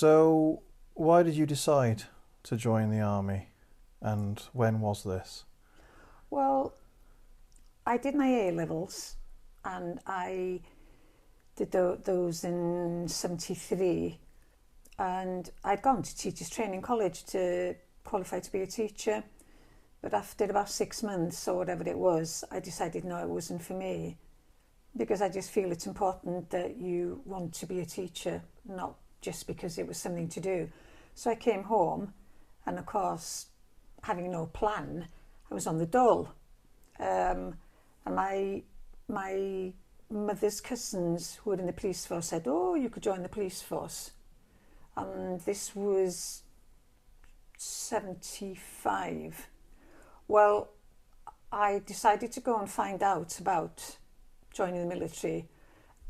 So, why did you decide to join the army, and when was this? Well, I did my A levels and I did those in 73, and I'd gone to teachers training college to qualify to be a teacher, but after about 6 months or whatever it was, I decided no, it wasn't for me, because I just feel it's important that you want to be a teacher, not just because it was something to do. So I came home, and of course, having no plan, I was on the dole. And my mother's cousins who were in the police force said, "Oh, you could join the police force." And this was 75. Well, I decided to go and find out about joining the military,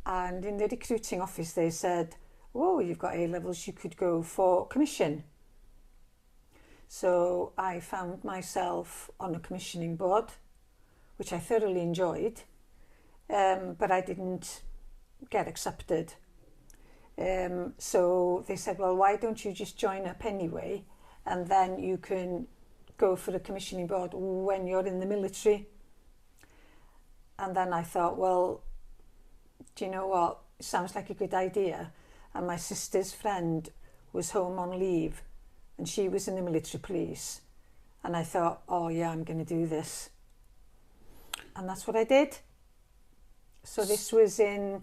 and in the recruiting office they said, "Oh, you've got A levels, you could go for commission." So I found myself on a commissioning board, which I thoroughly enjoyed, but I didn't get accepted. So they said, "Well, why don't you just join up anyway, and then you can go for the commissioning board when you're in the military." And then I thought, well, do you know what? It sounds like a good idea. And my sister's friend was home on leave, and she was in the military police. And I thought, oh yeah, I'm going to do this. And that's what I did. So this was in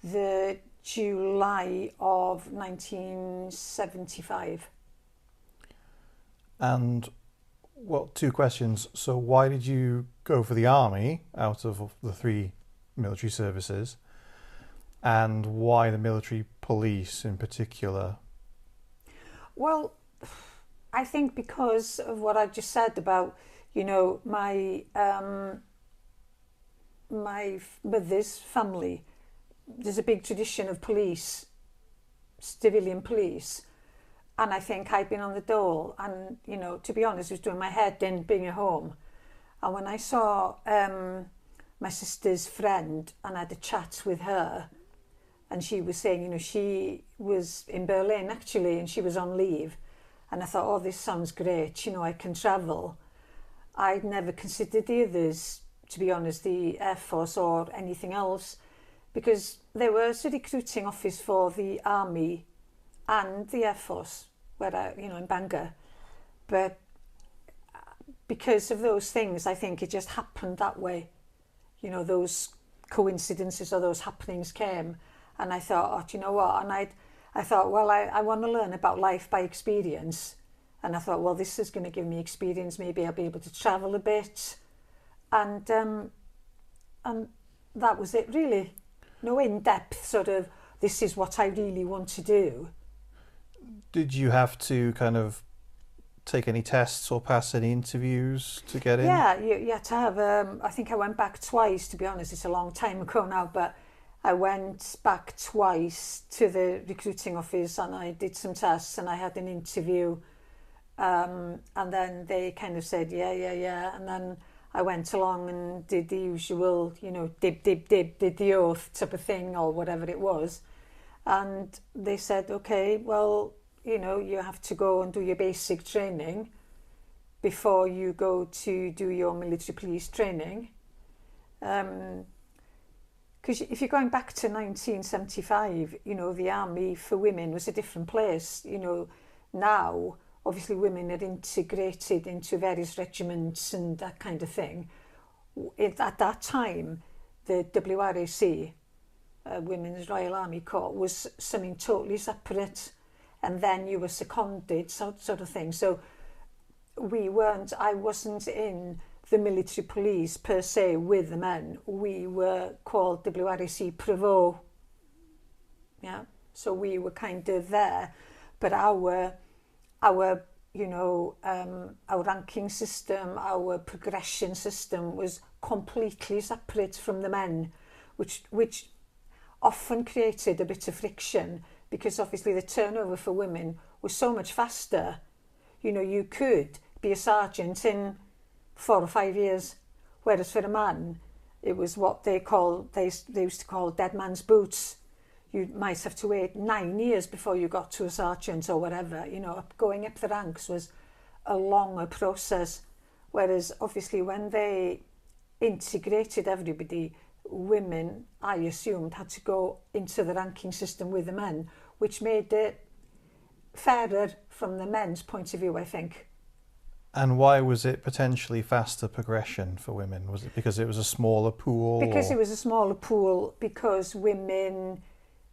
the July of 1975. And, well, two questions. So, why did you go for the army out of the three military services? And why the military police in particular? Well, I think because of what I just said about, my mother's family. There's a big tradition of police, civilian police, and I think I'd been on the dole, and to be honest, it was doing my head in being at home. And when I saw my sister's friend and I had a chat with her, and she was saying, she was in Berlin actually, and she was on leave, and I thought, oh, this sounds great, I can travel. I'd never considered the others, to be honest, the Air Force or anything else, because there was a recruiting office for the Army and the Air Force, in Bangor. But because of those things, I think it just happened that way. Those coincidences or those happenings came, and I thought, oh, do you know what? And I thought, well, I want to learn about life by experience. And I thought, well, this is going to give me experience. Maybe I'll be able to travel a bit. And that was it, really. No in-depth sort of, this is what I really want to do. Did you have to kind of take any tests or pass any interviews to get in? Yeah, you had to have, I think I went back twice, to be honest. It's a long time ago now, but I went back twice to the recruiting office and I did some tests and I had an interview. And then they kind of said, yeah. And then I went along and did the usual, did the oath type of thing or whatever it was. And they said, okay, well, you have to go and do your basic training before you go to do your military police training. Because if you're going back to 1975, the army for women was a different place. Now, obviously women are integrated into various regiments and that kind of thing. At that time, the WRAC, Women's Royal Army Corps, was something totally separate, and then you were seconded, sort of thing. So I wasn't in the military police per se with the men. We were called WRAC Provo. Yeah, so we were kind of there, but our ranking system, our progression system was completely separate from the men, which often created a bit of friction, because obviously the turnover for women was so much faster. You could be a sergeant in 4 or 5 years, whereas for a man, it was what they used to call dead man's boots. you might have to wait 9 years before you got to a sergeant or whatever. You know, going up the ranks was a longer process. Whereas obviously when they integrated everybody, women, I assumed, had to go into the ranking system with the men, which made it fairer from the men's point of view, I think. And why was it potentially faster progression for women? Was it because it was a smaller pool? Because it was a smaller pool, because women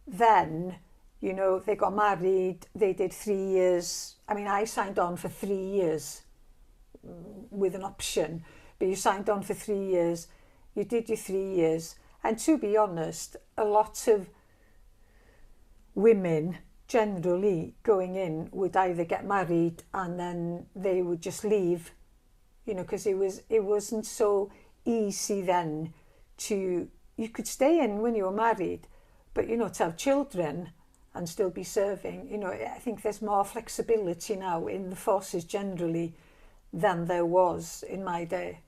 then, you know, they got married, they did 3 years. I mean, I signed on for 3 years with an option, but you signed on for 3 years, you did your 3 years. And to be honest, a lot of women generally going in would either get married and then they would just leave, you know, because it wasn't so easy then to, you could stay in when you were married, but, you know, to have children and still be serving, you know, I think there's more flexibility now in the forces generally than there was in my day.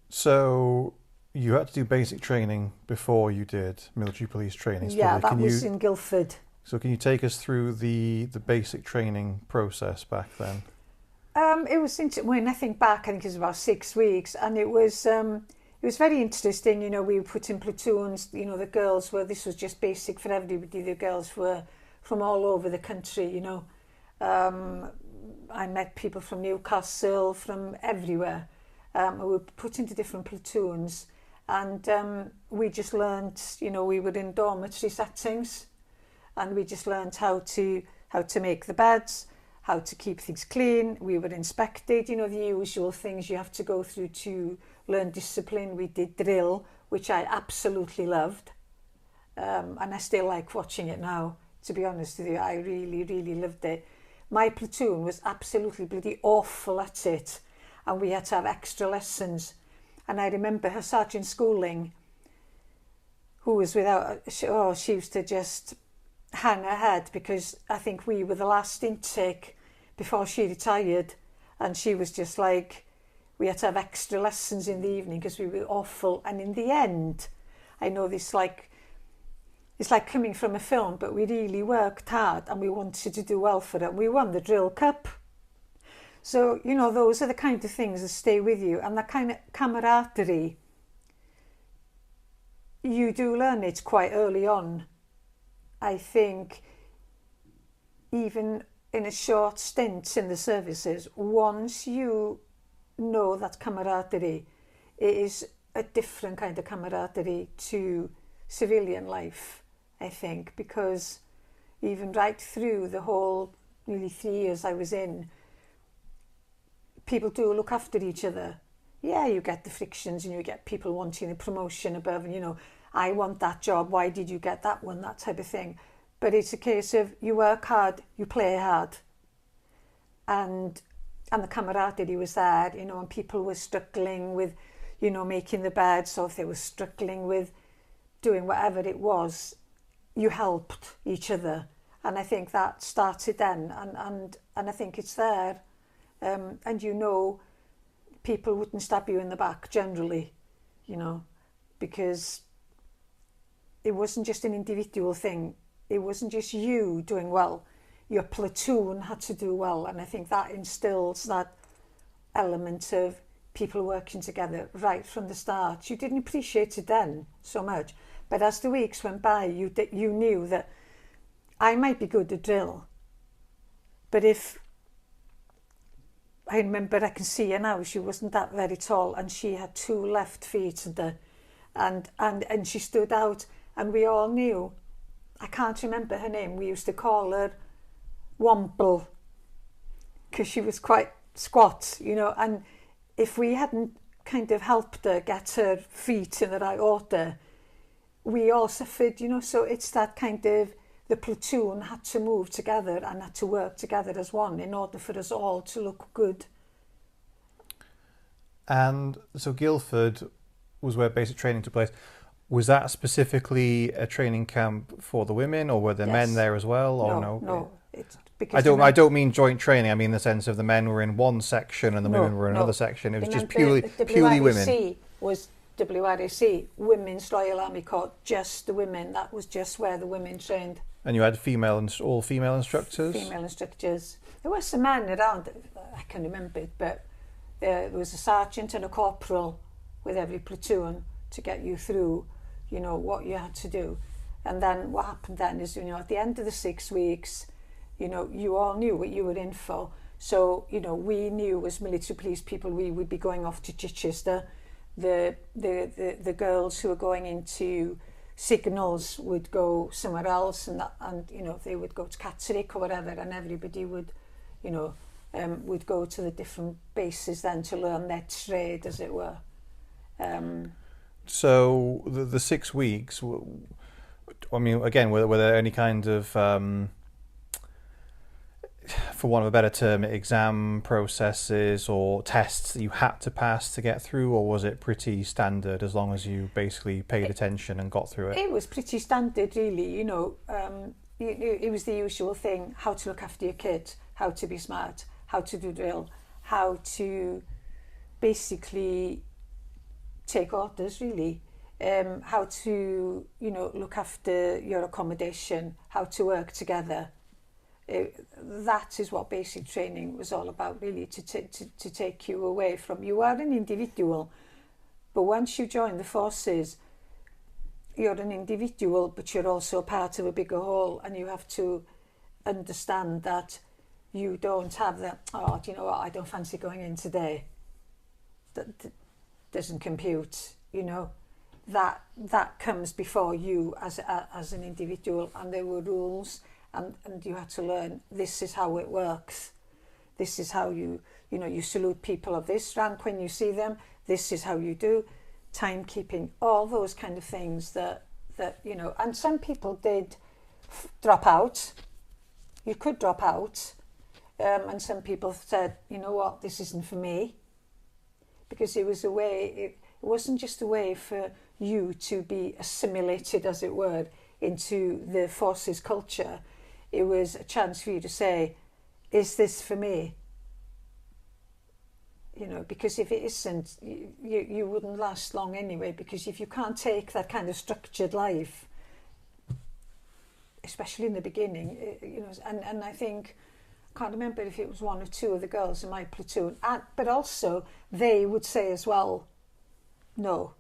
So you had to do basic training before you did military police training. Yeah, that was in Guildford. So can you take us through the basic training process back then? It was, when I think back, I think it was about 6 weeks, and it was very interesting. You know, we were put in platoons. You know, the girls were, this was just basic for everybody. The girls were from all over the country, you know. I met people from Newcastle, from everywhere. We were put into different platoons, and we just learned, you know, we were in dormitory settings, and we just learned how to make the beds, how to keep things clean. We were inspected, you know, the usual things you have to go through to learn discipline. We did drill, which I absolutely loved, and I still like watching it now, to be honest with you. I really, really loved it. My platoon was absolutely bloody awful at it, and we had to have extra lessons. And I remember her Sergeant Schooling, who was she used to just hang her head, because I think we were the last intake before she retired, and she was just like, we had to have extra lessons in the evening because we were awful. And in the end, I know this, like, it's like coming from a film, but we really worked hard and we wanted to do well for it. We won the drill cup. So, you know, those are the kind of things that stay with you, and that kind of camaraderie, you do learn it quite early on. I think even in a short stint in the services, once you know that camaraderie, it is a different kind of camaraderie to civilian life, I think, because even right through the whole nearly 3 years I was in, people do look after each other. Yeah, you get the frictions and you get people wanting a promotion above, and, you know, I want that job, why did you get that one, that type of thing. But it's a case of you work hard, you play hard. And the camaraderie was there, you know, and people were struggling with, you know, making the beds, or if they were struggling with doing whatever it was, you helped each other. And I think that started then, and I think it's there. And, you know, people wouldn't stab you in the back generally, you know, because it wasn't just an individual thing. It wasn't just you doing well. Your platoon had to do well. And I think that instills that element of people working together right from the start. You didn't appreciate it then so much. But as the weeks went by, you knew that I might be good at drill. But if, I remember, I can see her now, she wasn't that very tall, and she had 2 left feet, and she stood out, and we all knew, I can't remember her name, we used to call her Wample, because she was quite squat, you know, and if we hadn't kind of helped her get her feet in the right order, we all suffered, you know. So it's that kind of, the platoon had to move together and had to work together as one in order for us all to look good. And so Guildford was where basic training took place. Was that specifically a training camp for the women, or were there men there as well? Or no. It's because I don't mean joint training. I mean the sense of the men were in one section and the women were in another section. It was just purely women. Was WRAC, Women's Royal Army Corps, just the women. That was just where the women trained. And you had all female instructors? Female instructors. There were some men around, I can remember it, but there was a sergeant and a corporal with every platoon to get you through, you know, what you had to do. And then what happened then is, you know, at the end of the 6 weeks, you know, you all knew what you were in for. So, you know, we knew as military police people we would be going off to Chichester. The girls who were going into signals would go somewhere else, and you know, they would go to Catterick or whatever, and everybody would, you know, would go to the different bases then to learn their trade, as it were. So the 6 weeks, I mean, again, were there any kind of, for want of a better term, exam processes or tests that you had to pass to get through, or was it pretty standard as long as you basically paid attention and got through it? It was pretty standard, really. You know, it was the usual thing: how to look after your kid, how to be smart, how to do drill, how to basically take orders, really, how to, you know, look after your accommodation, how to work together. That is what basic training was all about, really, to take you away from, you are an individual, but once you join the forces, you're an individual, but you're also part of a bigger whole, and you have to understand that you don't have the, oh, do you know what, I don't fancy going in today. That doesn't compute, you know. That comes before you as an individual, and there were rules. And you had to learn, this is how it works. This is how you know, you salute people of this rank when you see them. This is how you do. Timekeeping, all those kind of things that you know. And some people did drop out. You could drop out. And some people said, you know what, this isn't for me. Because it was a way, it wasn't just a way for you to be assimilated, as it were, into the forces culture. It was a chance for you to say, is this for me? You know, because if it isn't, you wouldn't last long anyway, because if you can't take that kind of structured life, especially in the beginning, you know, and I think, I can't remember if it was one or two of the girls in my platoon, but also they would say as well, no,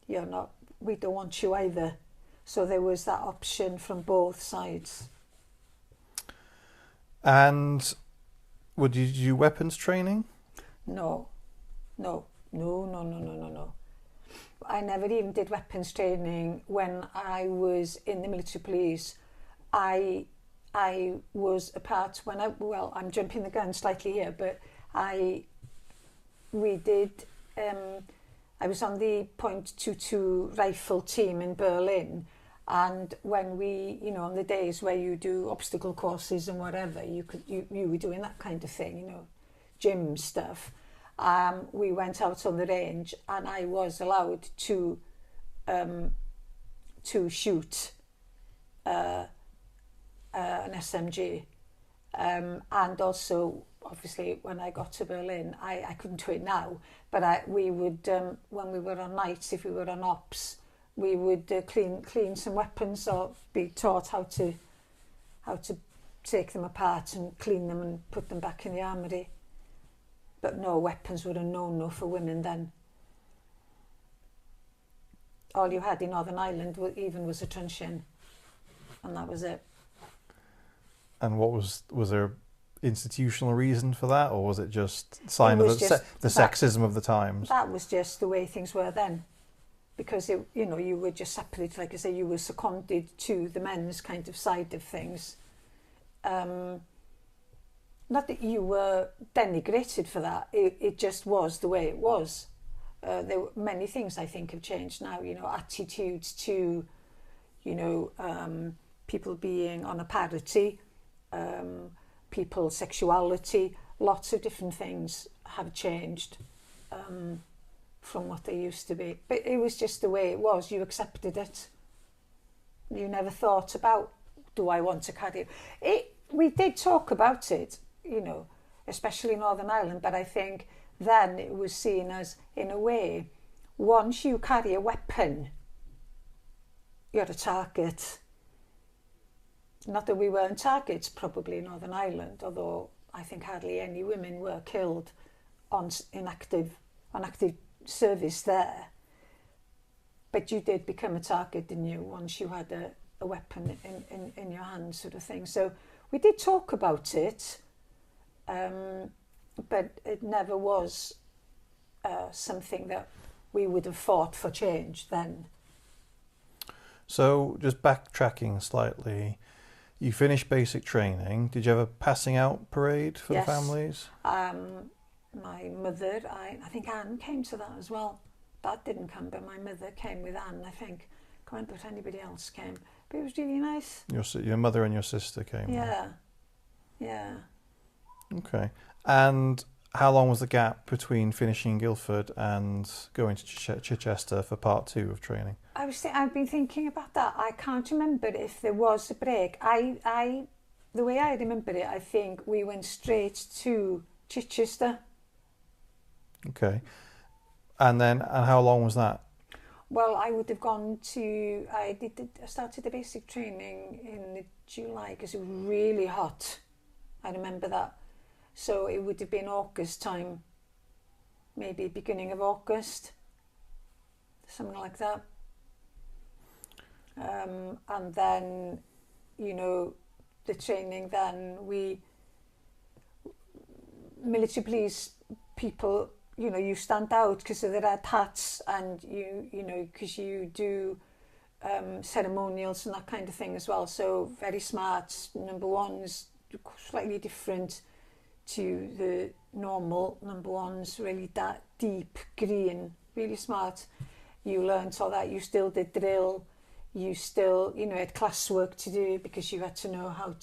you're not, we don't want you either. So there was that option from both sides. And did you do weapons training? No. I never even did weapons training when I was in the military police. I was a part when I'm jumping the gun slightly here, but I was on the .22 rifle team in Berlin. And when we, you know, on the days where you do obstacle courses and whatever, you were doing that kind of thing, you know, gym stuff. We went out on the range, and I was allowed to shoot an SMG, and also, obviously, when I got to Berlin, I couldn't do it now, but we would, when we were on nights, if we were on ops, we would clean some weapons, or be taught how to take them apart and clean them and put them back in the armoury. But no, weapons were a no-no for women then. All you had in Northern Ireland was a truncheon, and that was it. And was there institutional reason for that, or was it just sign of the sexism of the times? That was just the way things were then. Because, you know, you were just separated, like I say, you were seconded to the men's kind of side of things. Not that you were denigrated for that, it just was the way it was. There were many things I think have changed now, you know, attitudes to, you know, people being on a parity, people's sexuality, lots of different things have changed. From what they used to be, but it was just the way it was. You accepted it. You never thought about, do I want to carry it? We did talk about it, you know, especially in Northern Ireland, but I think then it was seen as, in a way, once you carry a weapon, you're a target. Not that we weren't targets probably in Northern Ireland, although I think hardly any women were killed on active service there. But you did become a target, didn't you, once you had a weapon in your hand, sort of thing. So we did talk about it, but it never was something that we would have fought for change then. So just backtracking slightly, you finished basic training. Did you have a passing out parade for Yes. the families? My mother, I think Anne came to that as well. Dad didn't come, but my mother came with Anne, I think. I can't remember if anybody else came. But it was really nice. Your mother and your sister came. Yeah. Yeah. Okay. And how long was the gap between finishing Guildford and going to Chichester for part 2 of training? I've been thinking about that. I can't remember if there was a break. The way I remember it, I think we went straight to Chichester. Okay. And how long was that? Well, I would have gone to. I started the basic training in July because it was really hot. I remember that. So it would have been August time, maybe beginning of August, something like that. And then, the training. Then military police people. You stand out because of the red hats, and because you do ceremonials and that kind of thing as well. So very smart. Number ones, slightly different to the normal number ones. Really that deep green, really smart. You learnt all that. You still did drill. You still, had classwork to do because you had to know how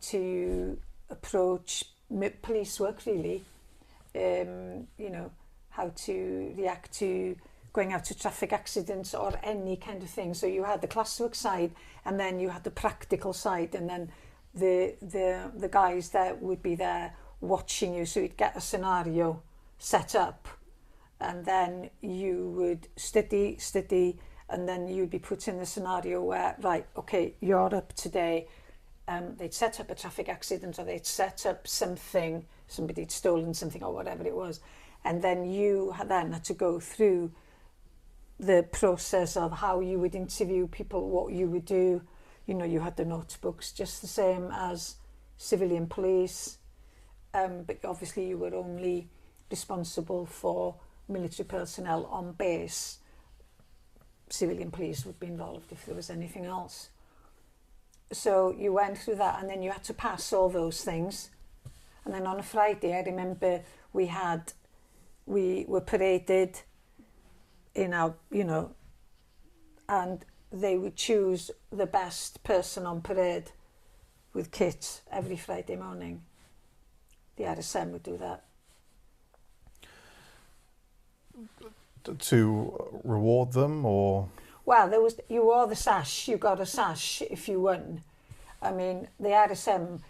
to approach police work really. How to react to going out to traffic accidents or any kind of thing. So you had the classwork side, and then you had the practical side, and then the guys that would be there watching you. So you'd get a scenario set up, and then you would study, and then you'd be put in the scenario where, right, okay, you're up today. They'd set up a traffic accident, or they'd set up something, somebody'd stolen something or whatever it was, and then you then had to go through the process of how you would interview people, what you would do. You had the notebooks just the same as civilian police, but obviously you were only responsible for military personnel on base. Civilian police would be involved if there was anything else. So you went through that, and then you had to pass all those things. And then on a Friday, I remember we were paraded in our, and they would choose the best person on parade with kit every Friday morning. The RSM would do that. To reward them, or? Well, you wore the sash. You got a sash if you won. I mean, the RSM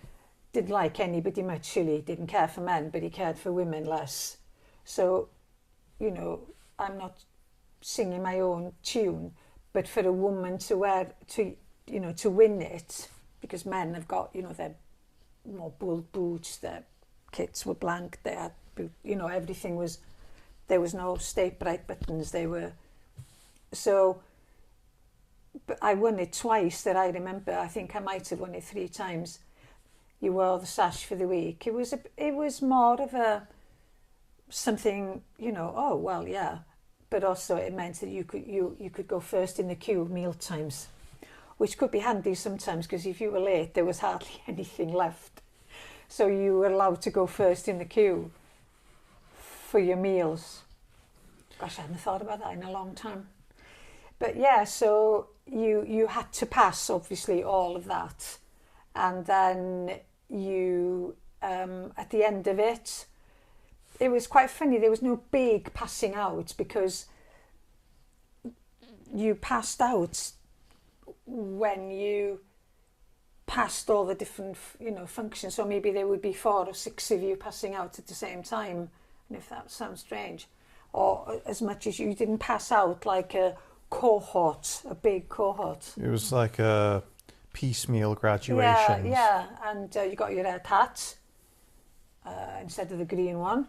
didn't like anybody much, really. He didn't care for men, but he cared for women less. So, I'm not singing my own tune, but for a woman to win it, because men have got, their more bull boots, their kits were blank, they had, everything was, there was no state bright buttons, so. But I won it twice that I remember. I think I might have won it 3 times. You wore the sash for the week. It was more of a something, oh well, yeah. But also it meant that you could go first in the queue meal times, which could be handy sometimes because if you were late, there was hardly anything left. So you were allowed to go first in the queue for your meals. Gosh, I hadn't thought about that in a long time. But yeah, so you had to pass, obviously, all of that. And then you, at the end of it, it was quite funny. There was no big passing out because you passed out when you passed all the different, functions. So maybe there would be 4 or 6 of you passing out at the same time. And if that sounds strange, or as much as you didn't pass out like a cohort, a big cohort. It was like a piecemeal graduations. Yeah, and you got your red hat instead of the green one,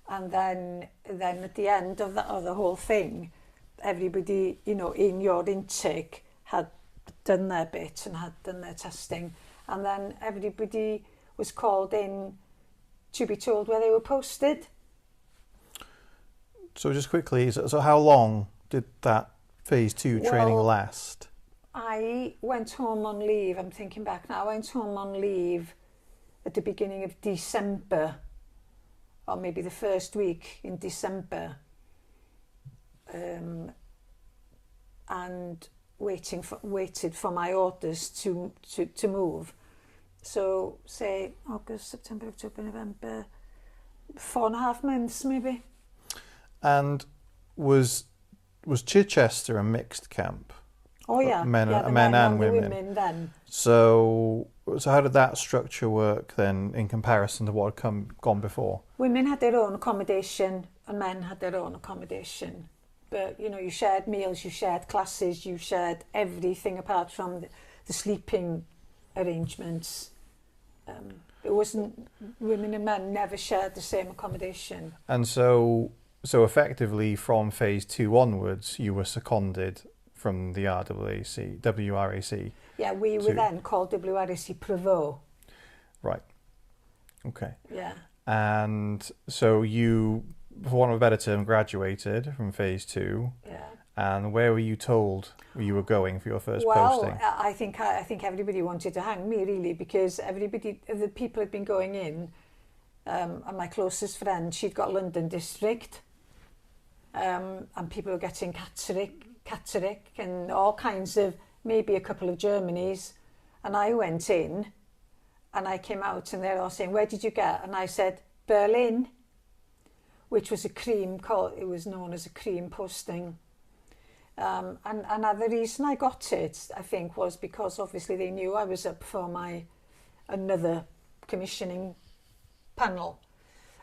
and then at the end of the whole thing, everybody, you know, in your intake had done their bit and had done their testing, and then everybody was called in to be told where they were posted. So just quickly, so how long did that phase 2 training last? I went home on leave. I'm thinking back now. I went home on leave at the beginning of December, or maybe the first week in December, and waited for my orders to move. So say August, September, October, November, 4.5 months maybe. And was Chichester a mixed camp? Oh yeah, men and women. The women then. So how did that structure work then in comparison to what had gone before? Women had their own accommodation and men had their own accommodation. But, you know, you shared meals, you shared classes, you shared everything apart from the sleeping arrangements. It wasn't, women and men never shared the same accommodation. And so effectively from phase 2 onwards, you were seconded from the WRAC. Yeah, we were then called WRAC Provo. Right. Okay. Yeah. And so you, for want of a better term, graduated from phase 2. Yeah. And where were you told you were going for your first posting? posting? I think everybody wanted to hang me really, because the people had been going in, and my closest friend, she'd got London District, and people were getting Catterick and all kinds of, maybe a couple of Germanys, and I went in and I came out and they're all saying, where did you get? And I said, Berlin, which was it was known as a cream posting. And the reason I got it, I think, was because obviously they knew I was up for another commissioning panel.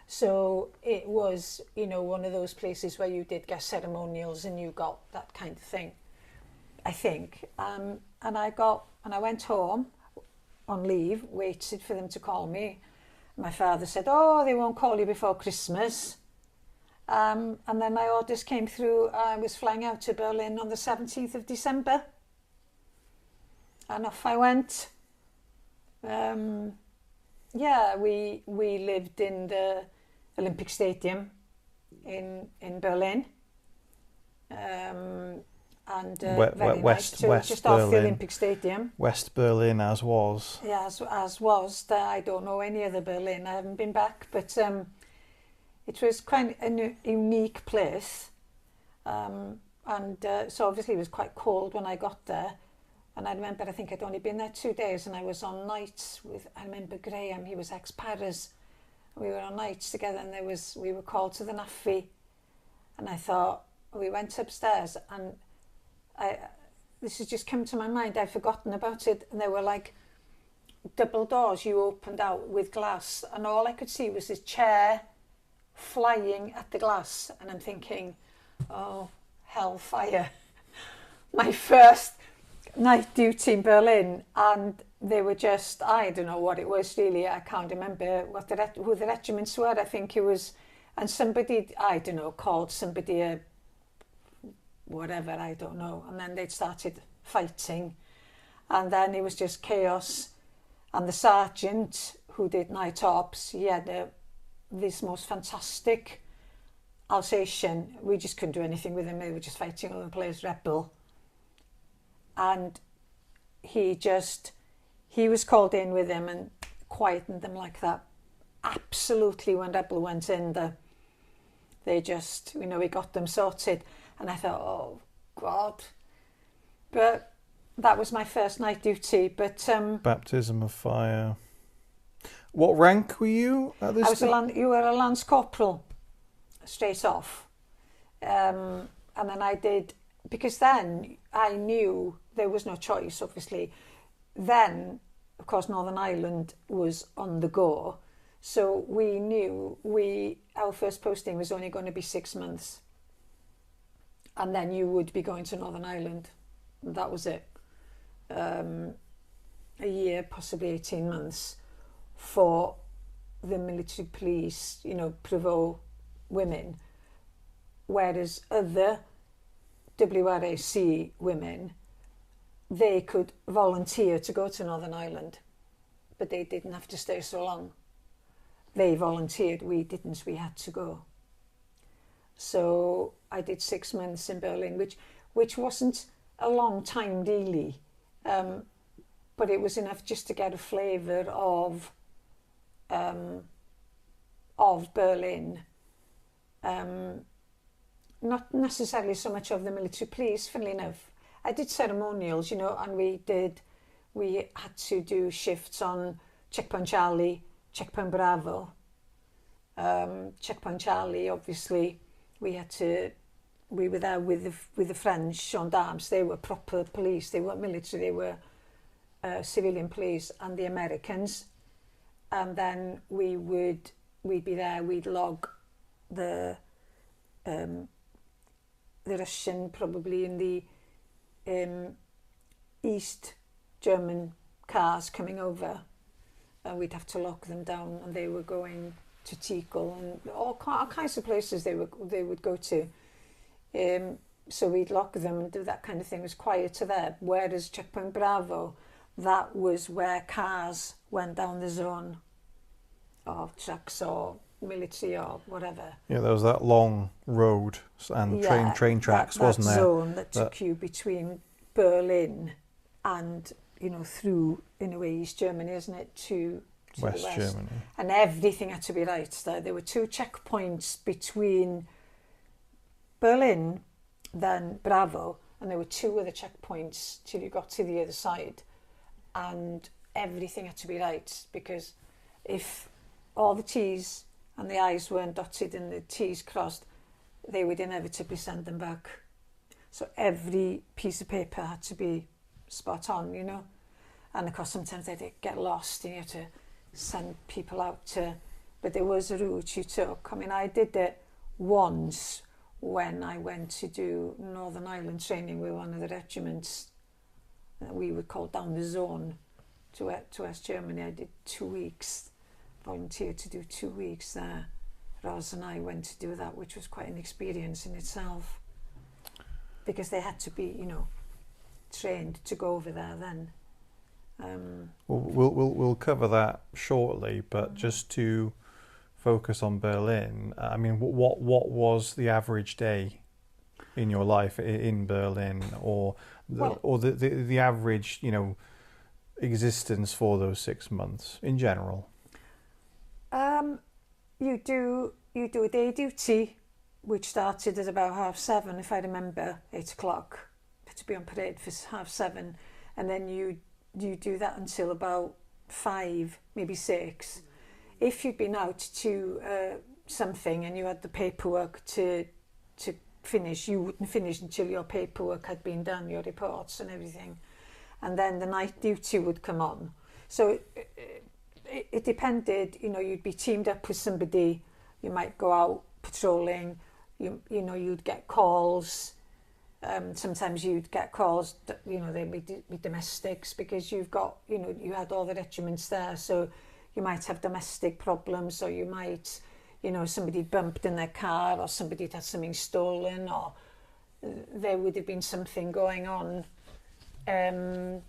So it was, you know, one of those places where you did get ceremonials and you got that kind of thing, I think. And I went home on leave, waited for them to call me. My father said, oh, they won't call you before Christmas. And then my orders came through. I was flying out to Berlin on the 17th of December. And off I went. We lived in the Olympic Stadium in Berlin. Very nice too, West just Berlin. Off the Olympic Stadium. West Berlin as was. Yeah, as was. I don't know any other Berlin. I haven't been back, but it was quite a unique place. So obviously it was quite cold when I got there. And I remember, I think I'd only been there 2 days, and I was on nights with, I remember Graham, he was ex-Paras. We were on nights together, and we were called to the NAFI. And I thought, we went upstairs, and this has just come to my mind, I'd forgotten about it, and there were like double doors you opened out with glass, and all I could see was this chair flying at the glass, and I'm thinking, oh, hellfire. My first night duty in Berlin, and they were just, I don't know what it was really, I can't remember who the regiments were. I think it was, and somebody, I don't know, called somebody a whatever, I don't know, and then they started fighting, and then it was just chaos. And the sergeant who did night ops, he had this most fantastic Alsatian. We just couldn't do anything with him. They were just fighting all the place, rebel. And he was called in with him and quietened them like that. Absolutely, when rebel went in, they just, you know, he got them sorted. And I thought, oh God. But that was my first night duty. But baptism of fire. What rank were you at this time? You were a Lance Corporal, straight off. And then I did, because then I knew there was no choice, obviously. Then, of course, Northern Ireland was on the go. So we knew our first posting was only going to be 6 months. And then you would be going to Northern Ireland. That was it. A year, possibly 18 months for the military police, provoke women. Whereas other WRAC women, they could volunteer to go to Northern Ireland, but they didn't have to stay so long. They volunteered, we didn't, we had to go. So I did 6 months in Berlin, which wasn't a long time really, but it was enough just to get a flavour of Berlin. Not necessarily so much of the military police, funnily enough. I did ceremonials, and we had to do shifts on Checkpoint Charlie, Checkpoint Bravo. Checkpoint Charlie, obviously, we were there with the French gendarmes. They were proper police. They weren't military. They were civilian police, and the Americans. And then we'd be there. We'd log the Russian, probably in the East German cars coming over. We'd have to lock them down, and they were going to Tikal and all kinds of places they would go to. So we'd lock them and do that kind of thing. It was quieter there. Whereas Checkpoint Bravo, that was where cars went down the zone, or trucks or military or whatever. Yeah, there was that long road and train tracks, wasn't there? That zone that took you between Berlin and, through, in a way, East Germany, isn't it, to West the west. Germany. And everything had to be right there. There were 2 checkpoints between Berlin, then Bravo, and there were 2 other checkpoints till you got to the other side. And everything had to be right, because if all the T's and the I's weren't dotted and the T's crossed, they would inevitably send them back. So every piece of paper had to be spot on, And of course, sometimes they'd get lost and you had to send people out to... But there was a route you took. I mean, I did it once when I went to do Northern Ireland training with one of the regiments. We were called down the zone to West Germany. I did 2 weeks, volunteered to do 2 weeks there. Ros and I went to do that, which was quite an experience in itself, because they had to be, trained to go over there then. We'll cover that shortly, but just to focus on Berlin, I mean, what was the average day in your life in Berlin, or the average, existence for those 6 months in general? You do a day duty, which started at about 7:30, if I remember, 8 o'clock, to be on parade for 7:30, and then you do that until about 5, maybe 6. If you'd been out to something and you had the paperwork to finish, you wouldn't finish until your paperwork had been done, your reports and everything, and then the night duty would come on. So it depended, you'd be teamed up with somebody, you might go out patrolling, you'd get calls. Sometimes you'd get calls, they'd be domestics, because you've got, you had all the regiments there, so you might have domestic problems, or you might, somebody bumped in their car, or somebody had something stolen, or there would have been something going on. And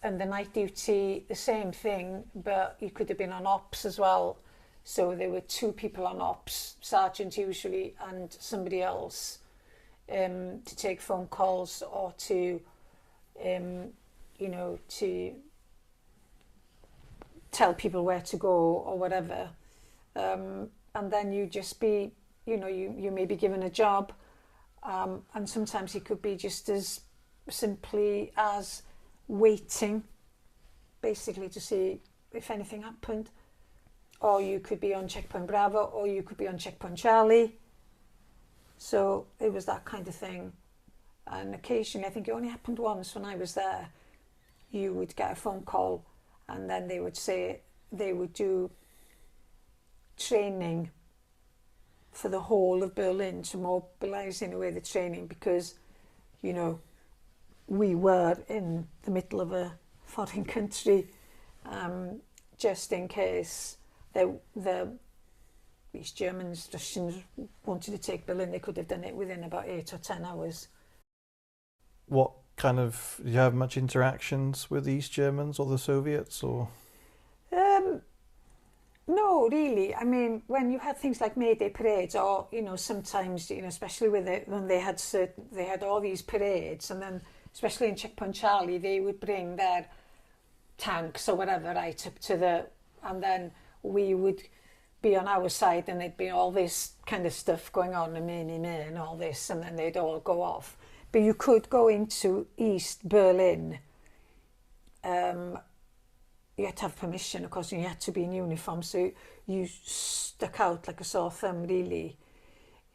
the night duty, the same thing, but you could have been on ops as well. So there were 2 people on ops, sergeant usually, and somebody else, to take phone calls or to, to tell people where to go or whatever. And then you just be, you may be given a job, and sometimes it could be just as simply as waiting, basically, to see if anything happened. Or you could be on Checkpoint Bravo, or you could be on Checkpoint Charlie. So it was that kind of thing. And occasionally, I think it only happened once when I was there, you would get a phone call and then they would say they would do training for the whole of Berlin to mobilise in a way the training, because, you know, we were in the middle of a foreign country, just in case these Germans, Russians wanted to take Berlin. They could have done it within about 8 or 10 hours. What kind of, do you have much interactions with the East Germans or the Soviets, or? No, really. I mean, when you had things like May Day parades, or, you know, sometimes, you know, especially when they had all these parades, and then especially in Checkpoint Charlie, they would bring their tanks or whatever right up to and then we would be on our side, and there'd be all this kind of stuff going on, and all this, and then they'd all go off. But you could go into East Berlin. You had to have permission, of course, and you had to be in uniform, so you stuck out like a sore thumb, really.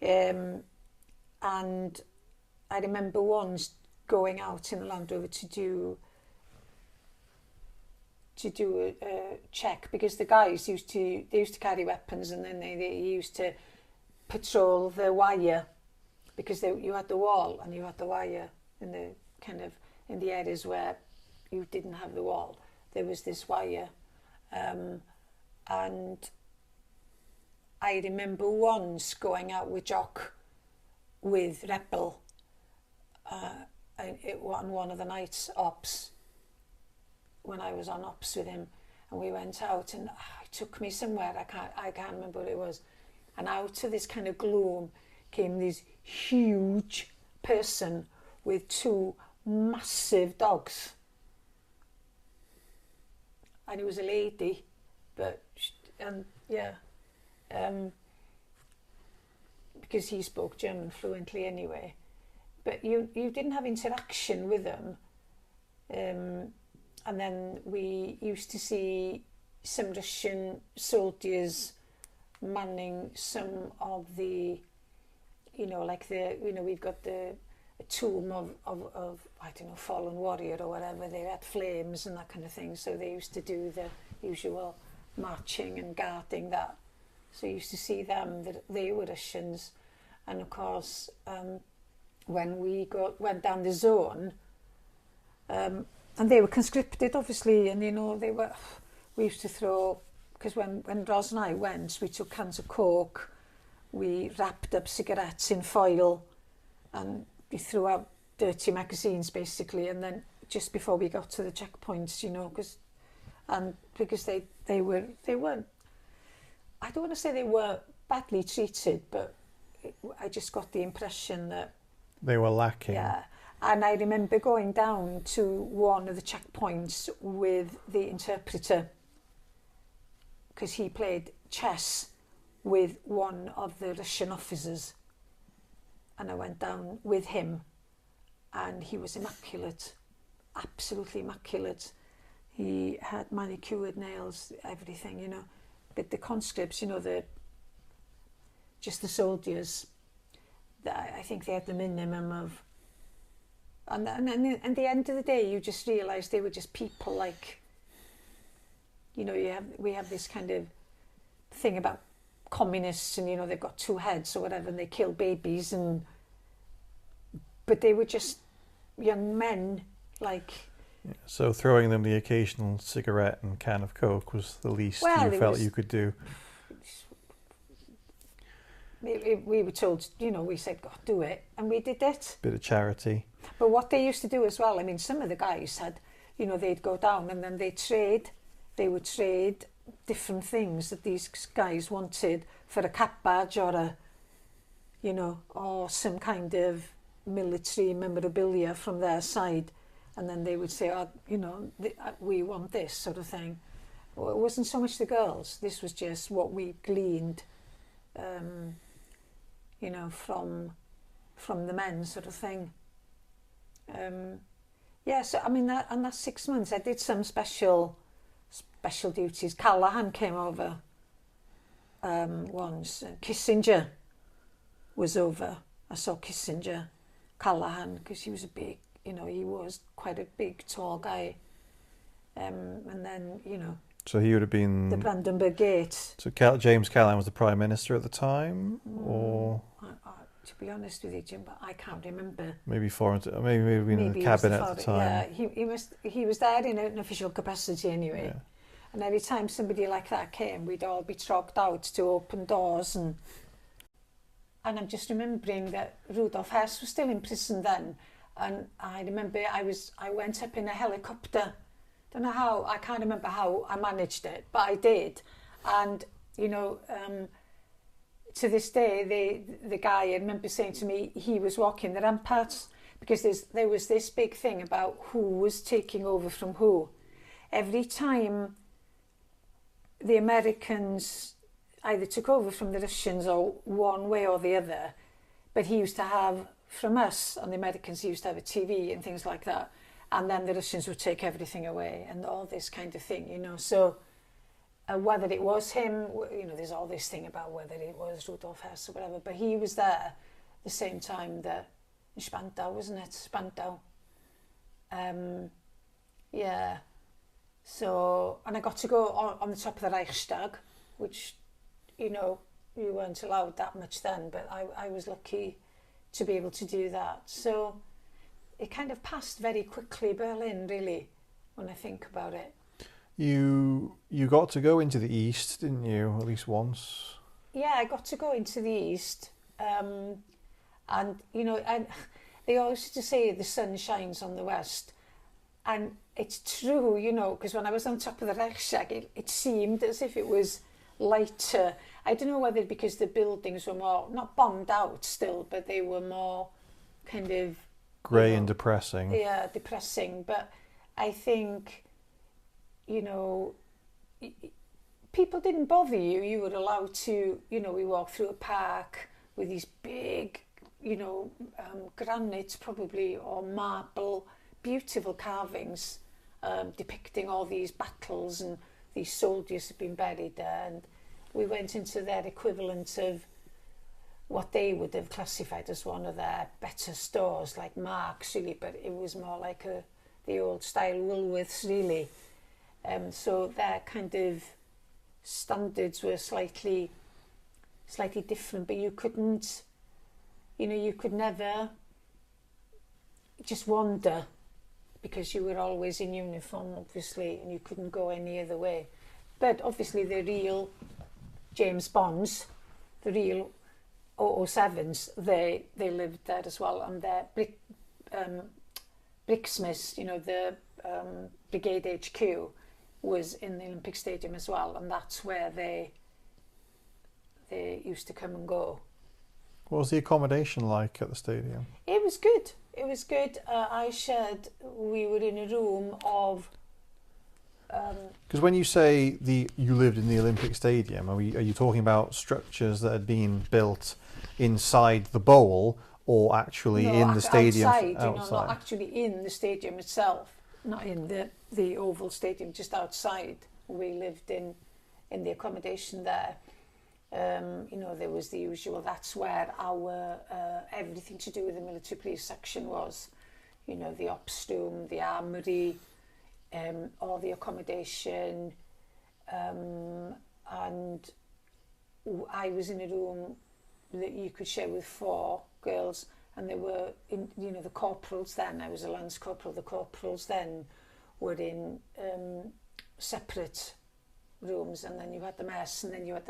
And I remember once going out in the Land Rover to do a check, because the guys used to carry weapons, and then they used to patrol the wire, because you had the wall and you had the wire in the kind of in the areas where you didn't have the wall. There was this wire, and I remember once going out with Jock with Rebel on one of the night's ops, when I was on ops with him, and we went out, and he took me somewhere, I can't remember what it was, and out of this kind of gloom came this huge person with 2 massive dogs. And it was a lady, because he spoke German fluently anyway. But you didn't have interaction with them. And then we used to see some Russian soldiers manning some of the, you know, like we've got a tomb of I don't know, fallen warrior or whatever. They had flames and that kind of thing, so they used to do the usual marching and guarding that. So you used to see them, that they were Russians. And of course, when we went down the zone, and they were conscripted, obviously, and, you know, we used to throw, because when Ros and I went, we took cans of Coke, we wrapped up cigarettes in foil, and we threw out dirty magazines, basically. And then just before we got to the checkpoints, you know, because they weren't, I don't want to say they were badly treated, but I just got the impression that they were lacking. Yeah. And I remember going down to one of the checkpoints with the interpreter, because he played chess with one of the Russian officers. And I went down with him, and he was immaculate, absolutely immaculate. He had manicured nails, everything, you know. But the conscripts, you know, just the soldiers, I think they had the minimum of. And at the end of the day, you just realised they were just people, like, you know, we have this kind of thing about communists, and, you know, they've got 2 heads or whatever, and they kill babies, but they were just young men, like. Yeah, so throwing them the occasional cigarette and can of Coke was the least you felt you could do. We were told, you know, we said, God, do it, and we did it. Bit of charity. But what they used to do as well, I mean, some of the guys had, you know, they'd go down and then they would trade different things that these guys wanted for a cap badge or a, you know, or some kind of military memorabilia from their side. And then they would say, oh, you know, we want this sort of thing. Well, it wasn't so much the girls. This was just what we gleaned, you know, from the men sort of thing. Yeah, so I mean, that 6 months, I did some special duties. Callahan came over once. Kissinger was over. I saw Kissinger, Callahan, because he was he was quite a big, tall guy. And then, So he would have been... the Brandenburg Gate. So James Callaghan was the Prime Minister at the time? Or... To be honest with you, Jim, but I can't remember. Maybe maybe in the cabinet at the time. Yeah, he was there in an official capacity anyway. Yeah. And every time somebody like that came, we'd all be trogged out to open doors. And I'm just remembering that Rudolf Hess was still in prison then. And I remember I went up in a helicopter. Don't know how, I can't remember how I managed it, but I did. And, to this day, the guy, I remember saying to me, he was walking the ramparts because there was this big thing about who was taking over from who. Every time the Americans either took over from the Russians or one way or the other, but he used to have from us, and the Americans used to have a TV and things like that, and then the Russians would take everything away and all this kind of thing, So whether it was him, there's all this thing about whether it was Rudolf Hess or whatever, but he was there the same time that in Spandau, wasn't it? Spandau. Yeah. So, and I got to go on the top of the Reichstag, which, you weren't allowed that much then, but I was lucky to be able to do that. So it kind of passed very quickly, Berlin, really, when I think about it. You got to go into the East, didn't you, at least once? Yeah, I got to go into the East. And they always used to say the sun shines on the West. And it's true, because when I was on top of the Reichstag, it seemed as if it was lighter. I don't know whether because the buildings were more, not bombed out still, but they were more kind of... grey and depressing. Yeah, depressing. But I think... people didn't bother you. You were allowed to, we walked through a park with these big, granite probably or marble, beautiful carvings depicting all these battles, and these soldiers had been buried there. And we went into their equivalent of what they would have classified as one of their better stores, like Marks, really, but it was more like the old style Woolworths, really. So their kind of standards were slightly different, but you couldn't, you could never just wander because you were always in uniform, obviously, and you couldn't go any other way. But obviously the real James Bonds, the real 007s, they lived there as well, and their bricksmiths, the Brigade HQ, was in the Olympic Stadium as well, and that's where they used to come and go. What was the accommodation like at the stadium? It was good. We were in a room of... Because when you say you lived in the Olympic Stadium, are you talking about structures that had been built inside the bowl or actually in the stadium? Outside, not actually in the stadium itself. Not in the oval stadium, just outside. We lived in the accommodation there. There was the usual, that's where our everything to do with the military police section was. The ops room, the armoury, all the accommodation. And I was in a room that you could share with 4 girls. And they were in, the corporals then. I was a lance corporal. The corporals then were in separate rooms, and then you had the mess, and then you had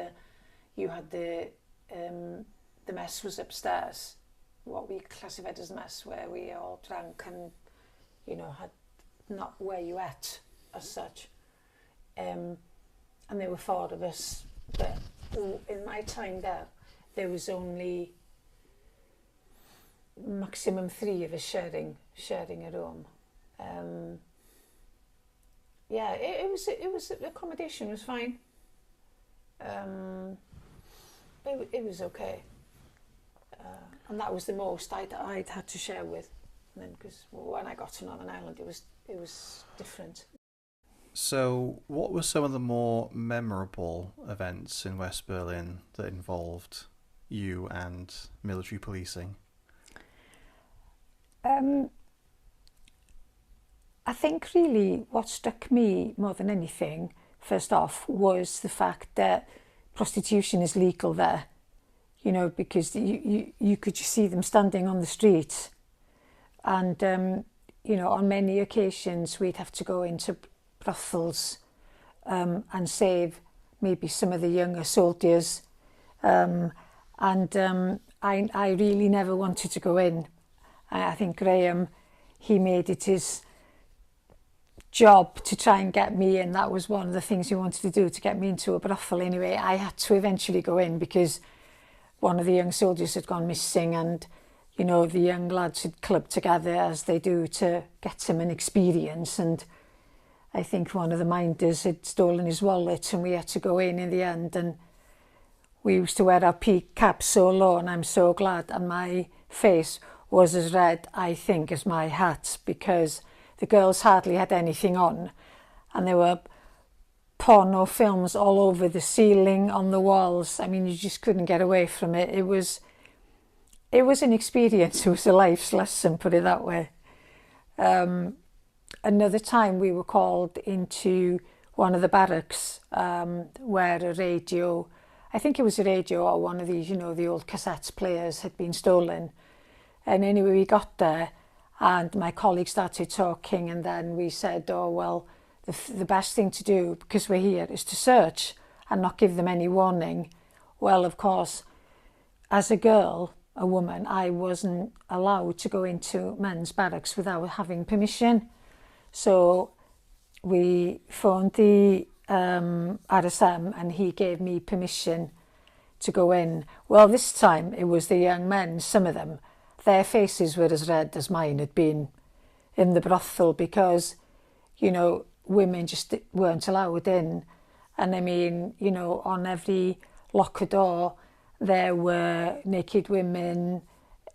the mess was upstairs, what we classified as mess, where we all drank and had not where you ate as such. And there were 4 of us, but in my time there was only maximum 3 of us sharing a room. It was accommodation was fine. It was okay, and that was the most I'd had to share with. And then because when I got to Northern Ireland, it was different. So, what were some of the more memorable events in West Berlin that involved you and military policing? I think really what struck me more than anything, first off, was the fact that prostitution is legal there. You know, because you could just see them standing on the street. And, you know, on many occasions we'd have to go into brothels and save maybe some of the younger soldiers. I really never wanted to go in. I think Graham, he made it his job to try and get me in. That was one of the things he wanted to do, to get me into a brothel. Anyway, I had to eventually go in because one of the young soldiers had gone missing, and, you know, the young lads had clubbed together as they do to get him an experience. And I think one of the minders had stolen his wallet, and we had to go in the end. And we used to wear our peak caps so low, and I'm so glad. And my face was as red, I think, as my hat, because the girls hardly had anything on, and there were porno films all over the ceiling, on the walls. I mean, you just couldn't get away from it. It was an experience. It was a life's lesson, put it that way. Another time we were called into one of the barracks where a radio, I think it was a radio or one of these, you know, the old cassette players, had been stolen. And anyway, we got there and my colleague started talking, and then we said, oh, well, the best thing to do, because we're here, is to search and not give them any warning. Well, of course, as a girl, a woman, I wasn't allowed to go into men's barracks without having permission. So we phoned the RSM and he gave me permission to go in. Well, this time it was the young men, some of them, their faces were as red as mine had been in the brothel, because, you know, women just weren't allowed in. And I mean, you know, on every locker door there were naked women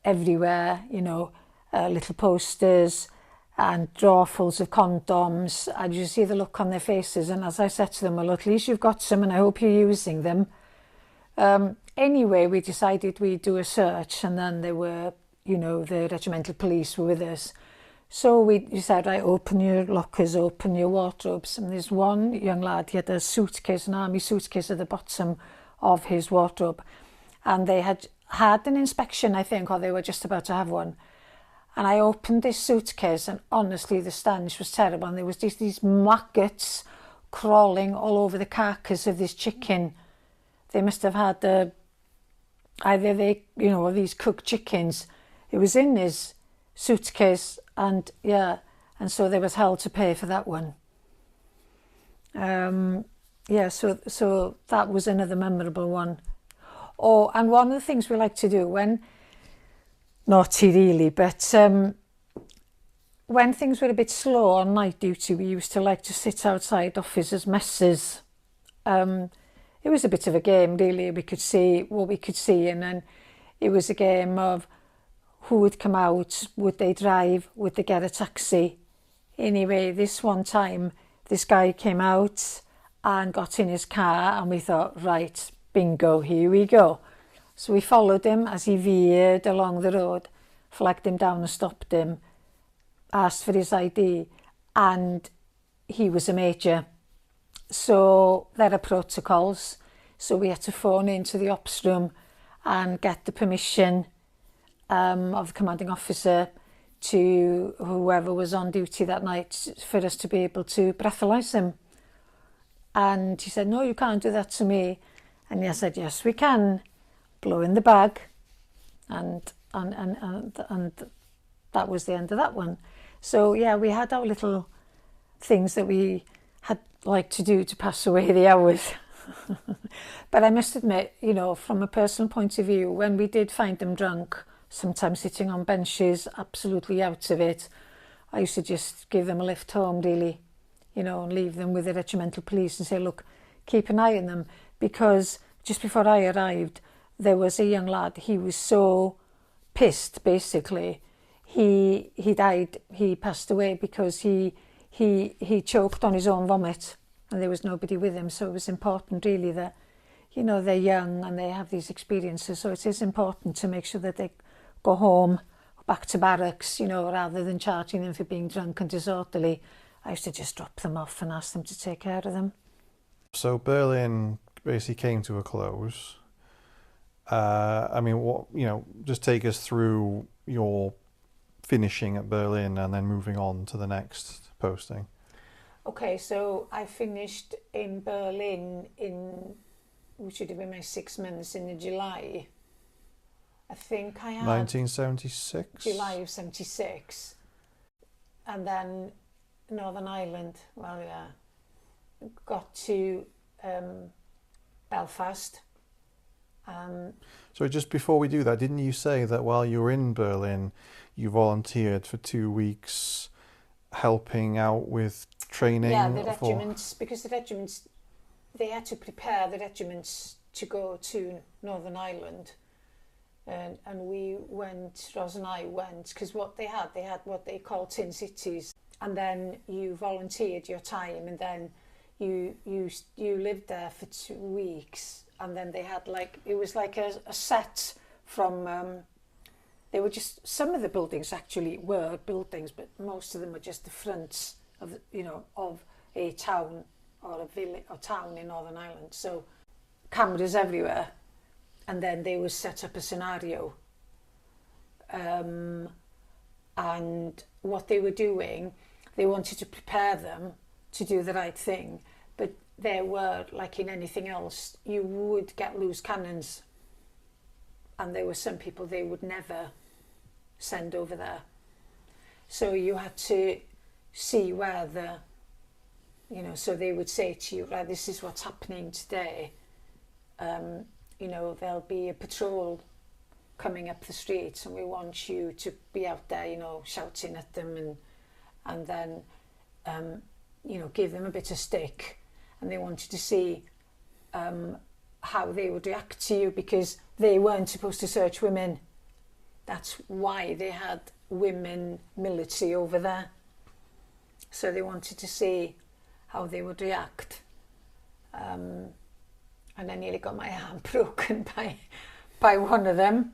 everywhere, you know, little posters and drawerfuls of condoms. And you see the look on their faces. And as I said to them, well, at least you've got some and I hope you're using them. Anyway, we decided we'd do a search, and then there were, you know, the regimental police were with us. So we said, right, open your lockers, open your wardrobes. And there's one young lad, he had a suitcase, an army suitcase at the bottom of his wardrobe. And they had had an inspection, I think, or they were just about to have one. And I opened this suitcase, and honestly, the stench was terrible. And there was these maggots crawling all over the carcass of this chicken. They must have had either they, you know, these cooked chickens. It was in his suitcase, and yeah, and so there was hell to pay for that one. Yeah, so that was another memorable one. Oh, and one of the things we like to do when, naughty really, but when things were a bit slow on night duty, we used to like to sit outside officers' messes. It was a bit of a game, really. We could see what we could see, and then it was a game of who would come out, would they drive, would they get a taxi. Anyway, this one time, this guy came out and got in his car, and we thought, right, bingo, here we go. So we followed him as he veered along the road, flagged him down and stopped him, asked for his ID, and he was a major. So there are protocols. So we had to phone into the ops room and get the permission of the commanding officer to whoever was on duty that night for us to be able to breathalyse him. And he said, no, you can't do that to me. And I said, yes, we can. Blow in the bag. And that was the end of that one. So yeah, we had our little things that we had like to do to pass away the hours. But I must admit, you know, from a personal point of view, when we did find them drunk, sometimes sitting on benches, absolutely out of it, I used to just give them a lift home, really, you know, and leave them with the regimental police and say, look, keep an eye on them. Because just before I arrived, there was a young lad, he was so pissed, basically. He died, he passed away because he choked on his own vomit, and there was nobody with him. So it was important, really, that, you know, they're young and they have these experiences. So it is important to make sure that they go home back to barracks, you know, rather than charging them for being drunk and disorderly. I used to just drop them off and ask them to take care of them. So Berlin basically came to a close. I mean, what, you know, just take us through your finishing at Berlin and then moving on to the next posting. Okay, so I finished in Berlin which would have been my 6 months, in July. I think I had 1976? July of 76. And then Northern Ireland, well, yeah, got to Belfast. So just before we do that, didn't you say that while you were in Berlin, you volunteered for 2 weeks helping out with training? Yeah, the regiments, because the regiments, they had to prepare the regiments to go to Northern Ireland. And we went, Ros and I went, because what they had what they call tin cities. And then you volunteered your time, and then you lived there for 2 weeks. And then they had it was like a set from, they were just, some of the buildings actually were buildings, but most of them were just the fronts of, you know, of a town or a village or town in Northern Ireland. So cameras everywhere. And then they would set up a scenario. And what they were doing, they wanted to prepare them to do the right thing. But there were, like in anything else, you would get loose cannons. And there were some people they would never send over there. So you had to see where so they would say to you, right, this is what's happening today. You know, there'll be a patrol coming up the streets and we want you to be out there, you know, shouting at them and then, you know, give them a bit of stick. And they wanted to see how they would react to you, because they weren't supposed to search women. That's why they had women military over there. So they wanted to see how they would react. And I nearly got my arm broken by one of them,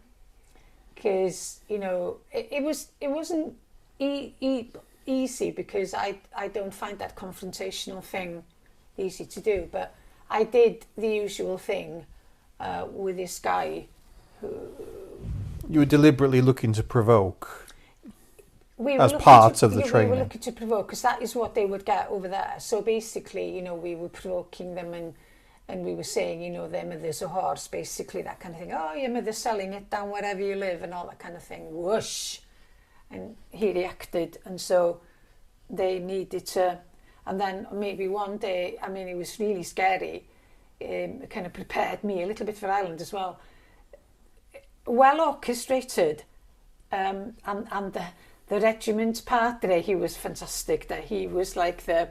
because, you know, it wasn't easy, because I don't find that confrontational thing easy to do, but I did the usual thing with this guy who... You were deliberately looking to provoke as part part of the training. We were looking to provoke, because that is what they would get over there. So basically, you know, we were provoking them and we were saying, you know, their mother's a horse, basically, that kind of thing. Oh, your mother's selling it down wherever you live and all that kind of thing. Whoosh! And he reacted. And so they needed to... And then maybe one day, I mean, it was really scary. It kind of prepared me a little bit for Ireland as well. Well orchestrated. And the regiment part there, he was fantastic. That he was like the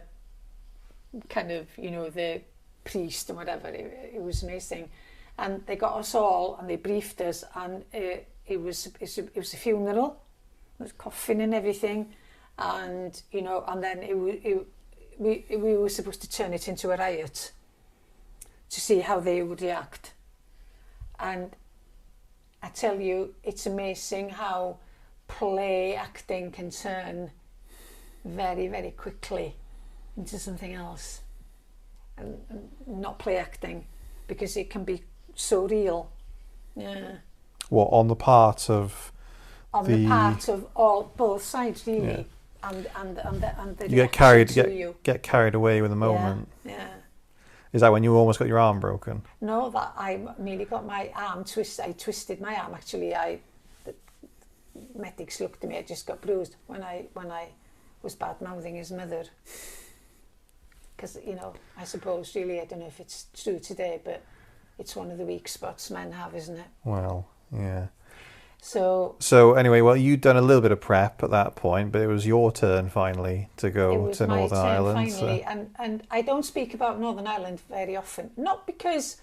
kind of, you know, the priest and whatever. It was amazing. And they got us all and they briefed us, and it was a funeral. There was coffin and everything, and you know, and then we were supposed to turn it into a riot to see how they would react. And I tell you, it's amazing how play acting can turn very, very quickly into something else. And not play acting, because it can be so real. Yeah. What, on the part of the part of both sides, really. Yeah. And the you get carried away with the moment. Yeah. Is that when you almost got your arm broken? No, that I nearly got my arm twisted. I twisted my arm, actually. The medics looked at me. I just got bruised when I was bad mouthing his mother. Because, you know, I suppose really, I don't know if it's true today, but it's one of the weak spots men have, isn't it? Well, yeah. So anyway, well, you'd done a little bit of prep at that point, but it was your turn finally to go to Northern Ireland. Finally, and I don't speak about Northern Ireland very often, not because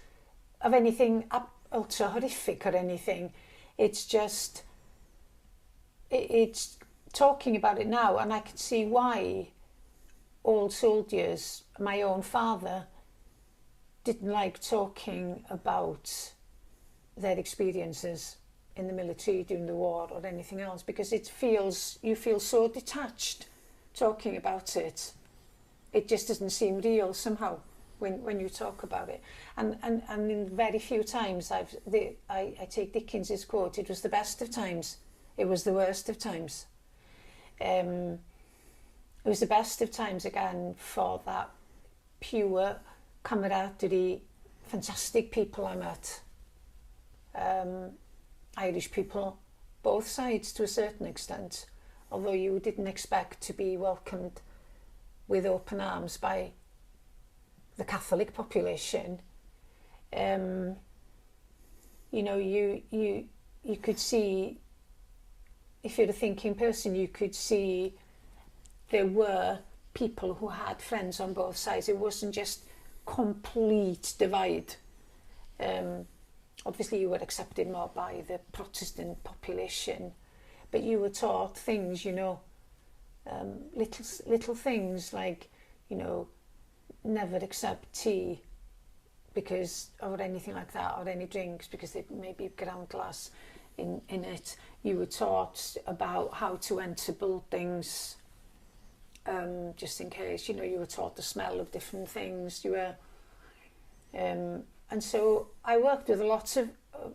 of anything ultra horrific or anything. It's just, it's talking about it now, and I can see why old soldiers, my own father, didn't like talking about their experiences. in the military during the war or anything else, because you feel so detached talking about it. It just doesn't seem real somehow when you talk about it. And in very few times I take Dickens's quote, it was the best of times, it was the worst of times. It was the best of times again for that pure camaraderie, fantastic people I met. Irish people, both sides to a certain extent, although you didn't expect to be welcomed with open arms by the Catholic population. You know, you could see, if you're a thinking person, you could see there were people who had friends on both sides. It wasn't just complete divide. Obviously you were accepted more by the Protestant population, but you were taught things, you know, little things like, you know, never accept tea because, or anything like that, or any drinks because there may be ground glass in it. You were taught about how to enter buildings, just in case, you know, you were taught the smell of different things. You were, and so I worked with lots of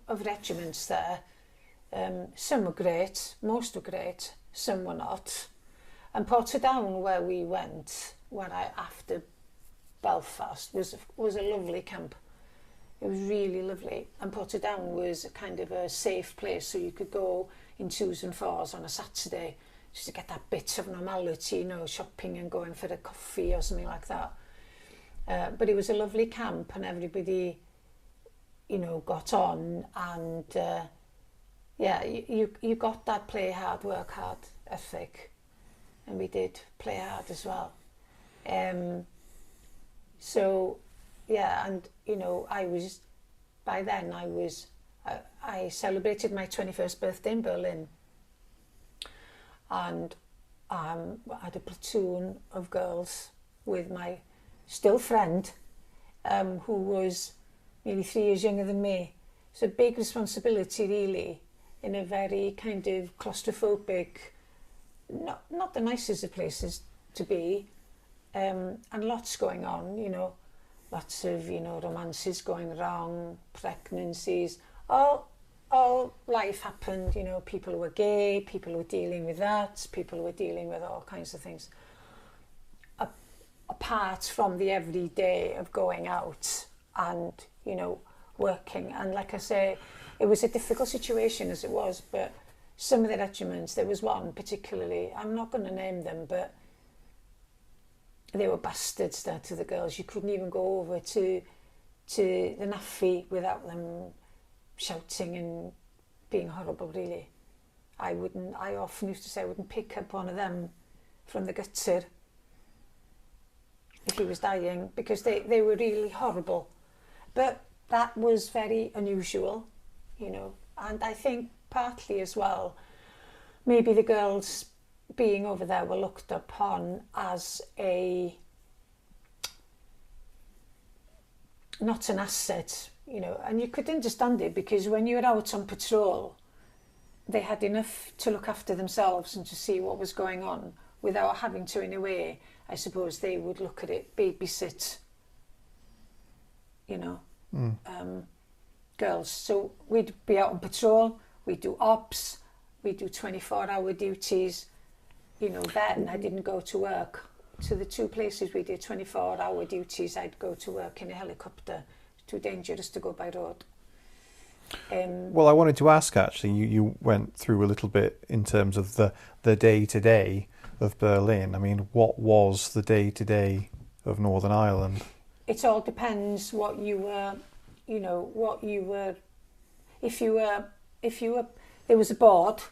regiments there. Some were great, most were great, some were not. And Portadown, where we went after Belfast, was a lovely camp. It was really lovely. And Portadown was a kind of a safe place, so you could go in 2s and 4s on a Saturday just to get that bit of normality, you know, shopping and going for a coffee or something like that. But it was a lovely camp, and everybody, you know, got on, and yeah, you got that play hard, work hard ethic, and we did play hard as well. So yeah, and you know, by then I celebrated my 21st birthday in Berlin, and I had a platoon of girls with my still friend, who was nearly 3 years younger than me. So big responsibility, really, in a very kind of claustrophobic, not the nicest of places to be, and lots going on, you know, lots of, you know, romances going wrong, pregnancies, all life happened, you know, people were gay, people were dealing with that, people were dealing with all kinds of things. Apart from the everyday of going out and, you know, working. And like I say, it was a difficult situation as it was, but some of the regiments, there was one particularly, I'm not going to name them, but they were bastards there to the girls. You couldn't even go over to the naffy without them shouting and being horrible, really. I often used to say I wouldn't pick up one of them from the gutter if he was dying, because they were really horrible. But that was very unusual, you know, and I think partly as well, maybe the girls being over there were looked upon as not an asset, you know, and you could understand it, because when you were out on patrol, they had enough to look after themselves and to see what was going on without having to, in a way, I suppose they would look at it, babysit, you know, girls. So we'd be out on patrol, we'd do ops, we'd do 24-hour duties. You know, then I didn't go to work. To the 2 places we did 24-hour duties, I'd go to work in a helicopter. Too dangerous to go by road. Well, I wanted to ask, actually, you went through a little bit in terms of the day-to-day of Berlin. I mean, what was the day-to-day of Northern Ireland? It all depends what you were, you know, what you were. If you were, there was a board,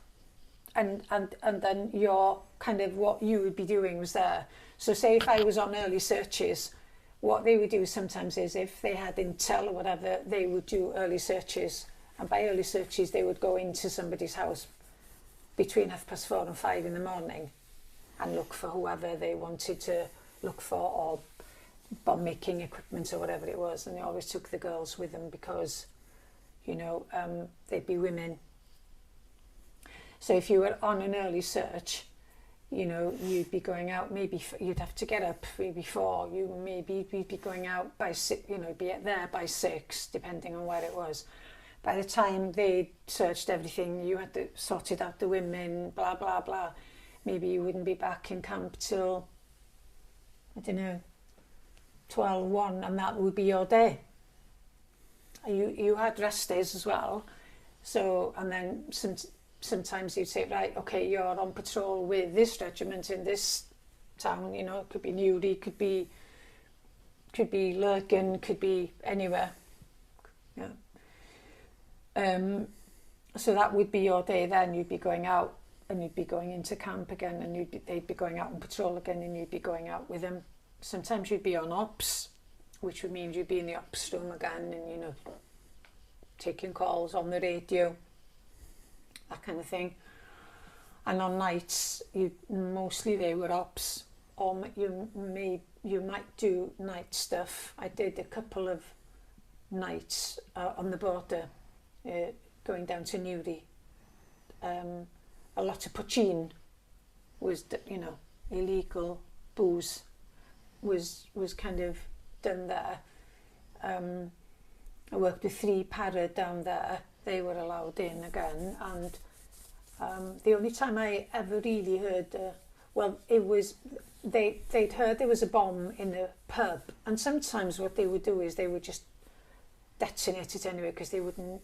and then your kind of what you would be doing was there. So say if I was on early searches, what they would do sometimes is, if they had intel or whatever, they would do early searches, and by early searches they would go into somebody's house between 4:30 and 5 in the morning and look for whoever they wanted to look for, or bomb making equipment or whatever it was. And they always took the girls with them because, you know, they'd be women So if you were on an early search, you know, you'd be going out, maybe you'd have to get up maybe 4, you'd be going out by 6, you know, be there by 6, depending on where it was. By the time they searched everything, you had to sorted out the women, blah, blah, blah. Maybe you wouldn't be back in camp till, I don't know, 12, 1, and that would be your day. You had rest days as well. So, and then sometimes you'd say, right, okay, you're on patrol with this regiment in this town, you know, it could be Newry, could be Lurgan, could be anywhere. Yeah. So that would be your day then. You'd be going out and you'd be going into camp again, and they'd be going out on patrol again, and you'd be going out with them. Sometimes you'd be on ops, which would mean you'd be in the ops room again and, you know, taking calls on the radio, that kind of thing. And on nights, mostly they were ops, or you might do night stuff. I did a couple of nights on the border, going down to Newry. A lot of poaching was, you know, illegal booze was kind of done there. I worked with 3 para down there. They were allowed in again, and the only time I ever really heard, it was they'd heard there was a bomb in a pub, and sometimes what they would do is they would just detonate it anyway because they wouldn't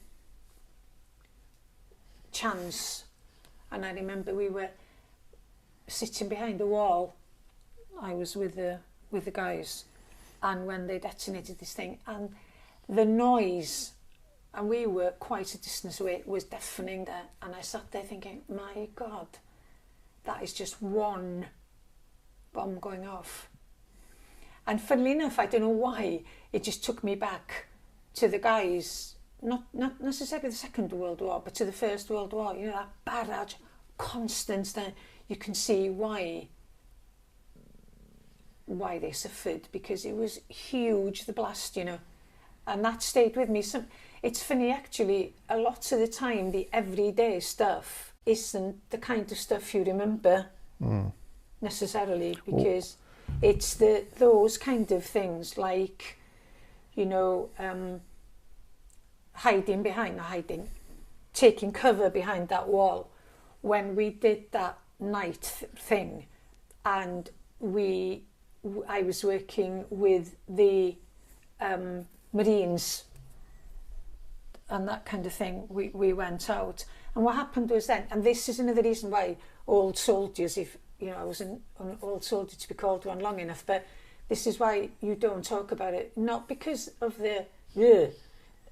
chance. And I remember we were sitting behind a wall. I was with the guys, and when they detonated this thing, and the noise, and we were quite a distance away, it was deafening there. And I sat there thinking, my God, that is just one bomb going off. And funnily enough, I don't know why, it just took me back to the guys, not necessarily the Second World War, but to the First World War. You know, that barrage, constant there. You can see why they suffered, because it was huge, the blast, you know. And that stayed with me. It's funny, actually, a lot of the time, the everyday stuff isn't the kind of stuff you remember necessarily, because it's those kind of things, like, you know, taking cover behind that wall. When we did that night thing, and I was working with the Marines and that kind of thing, we went out. And what happened was then, and this is another reason why old soldiers, if you know, I was an old soldier to be called one long enough, but this is why you don't talk about it, not because of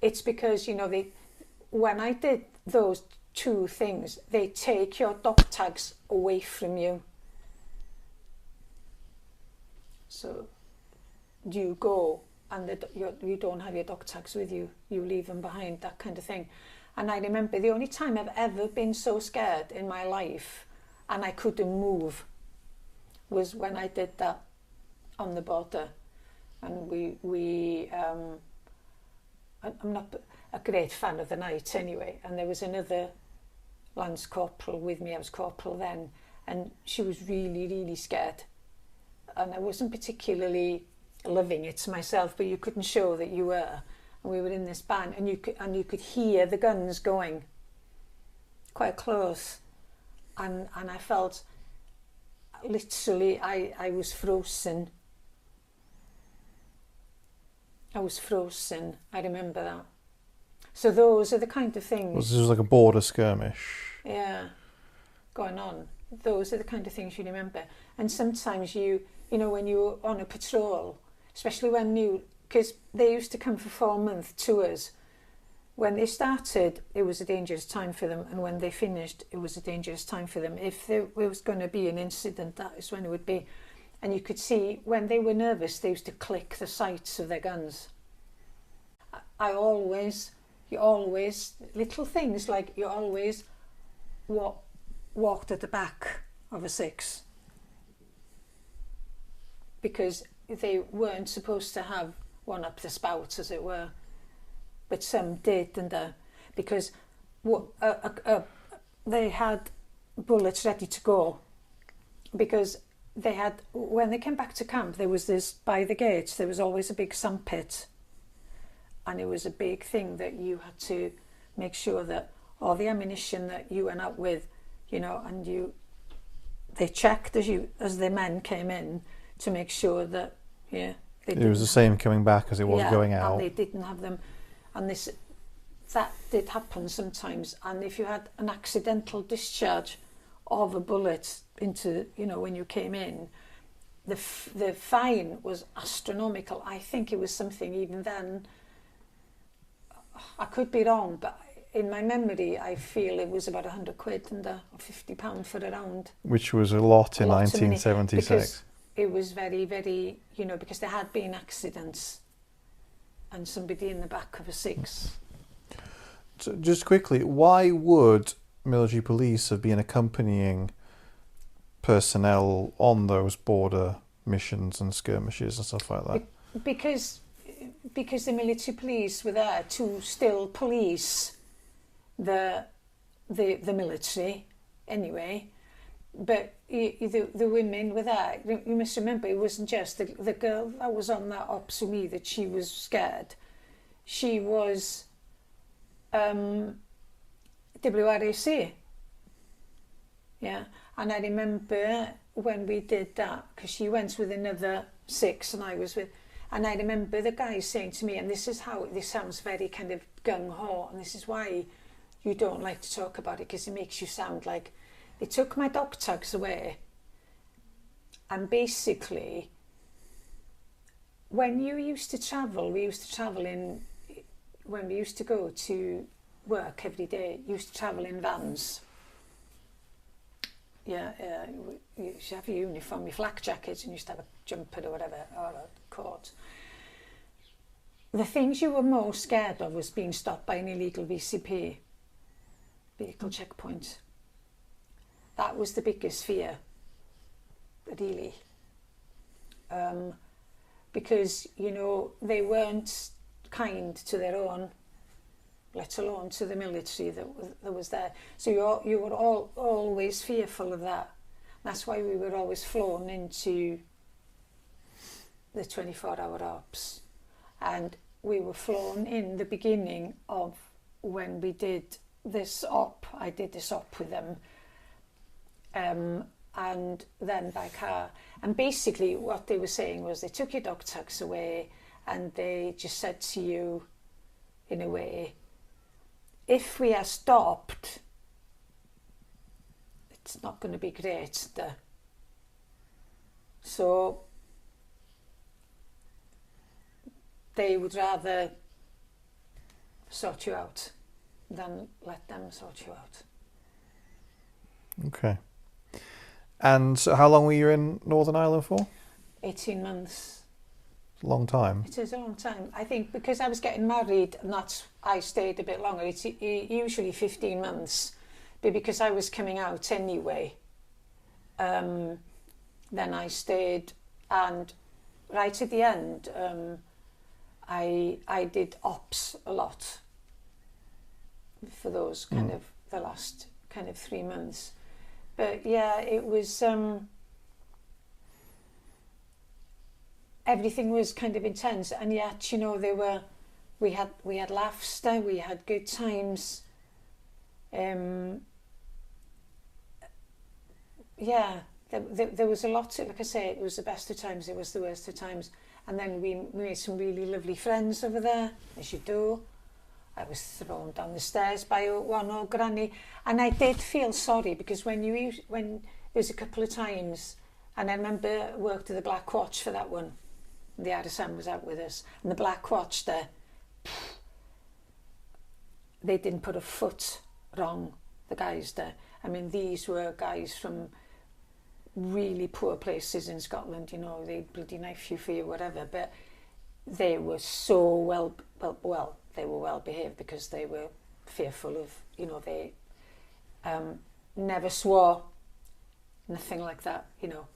it's because, you know, when I did those 2 things, they take your dog tags away from you. So you go, and you don't have your dog tags with you, you leave them behind, that kind of thing. And I remember the only time I've ever been so scared in my life and I couldn't move was when I did that on the border. And I'm not a great fan of the night anyway, and there was another Lance Corporal with me, I was Corporal then, and she was really, really scared. And I wasn't particularly loving it myself, but you couldn't show that you were. And we were in this band, and you could hear the guns going quite close, and I felt literally I was frozen. I remember that. So those are the kind of things. This was like a border skirmish. Yeah, going on. Those are the kind of things you remember. And sometimes you know, when you're on a patrol, especially because they used to come for 4-month tours. When they started, it was a dangerous time for them, and when they finished, it was a dangerous time for them. If there was going to be an incident, that is when it would be. And you could see when they were nervous, they used to click the sights of their guns. You always, little things like you always walked at the back of a 6. Because they weren't supposed to have one up the spout, as it were. But some did, and because they had bullets ready to go, because they had, when they came back to camp, there was this, by the gates, there was always a big sandpit, and it was a big thing that you had to make sure that all the ammunition that you went out with, you know, and they checked as the men came in to make sure that, yeah, it was the same coming back as it was going out. And they didn't have them, and that did happen sometimes. And if you had an accidental discharge of a bullet into, you know, when you came in, the fine was astronomical. I think it was something, even then, I could be wrong, but in my memory I feel it was about £100 and £50 for a round. Which was a lot in 1976. Because it was very, very, you know, because there had been accidents and somebody in the back of a 6. So just quickly, why would military police have been accompanying personnel on those border missions and skirmishes and stuff like that? Because the military police were there to still police the military anyway, but the women were there. You must remember, it wasn't just the girl that was on that ops with me that she was scared. She was WRAC, yeah, and I remember when we did that, because she went with another 6 and I was with, and I remember the guy saying to me, and this is how, this sounds very kind of gung-ho, and this is why you don't like to talk about it, because it makes you sound like, they took my dog tags away, and basically, when you used to travel, we used to travel in, when we used to go to work every day, used to travel in vans. Yeah, you used to have your uniform, your flak jacket, and you used to have a jumper or whatever, or a coat. The things you were most scared of was being stopped by an illegal VCP, vehicle checkpoint. That was the biggest fear, really. Because, you know, they weren't kind to their own, let alone to the military that was there. So you were always fearful of that. That's why we were always flown into the 24-hour ops. And we were flown in the beginning of when we did this op. I did this op with them. And then by car. And basically what they were saying was they took your dog tags away and they just said to you, in a way, if we are stopped, it's not going to be great. So they would rather sort you out than let them sort you out. Okay. And so how long were you in Northern Ireland for? 18 months. Long time. It is a long time. I think because I was getting married, and I stayed a bit longer. It's usually 15 months, but because I was coming out anyway, then I stayed. And right at the end, I did ops a lot for those kind of the last kind of 3 months. But yeah, it was. Everything was kind of intense, and yet, you know, we had laughs there, we had good times. Yeah, there was a lot. Like I say, it was the best of times, it was the worst of times, and then we made some really lovely friends over there, as you do. I was thrown down the stairs by one old granny, and I did feel sorry because when there was a couple of times, and I remember I worked at the Black Watch for that one. The RSM was out with us, and the Black Watch there, they didn't put a foot wrong, the guys there. I mean, these were guys from really poor places in Scotland, you know, they'd bloody knife you for you, whatever, but they were so well, they were well behaved because they were fearful of, you know, they never swore, nothing like that, you know.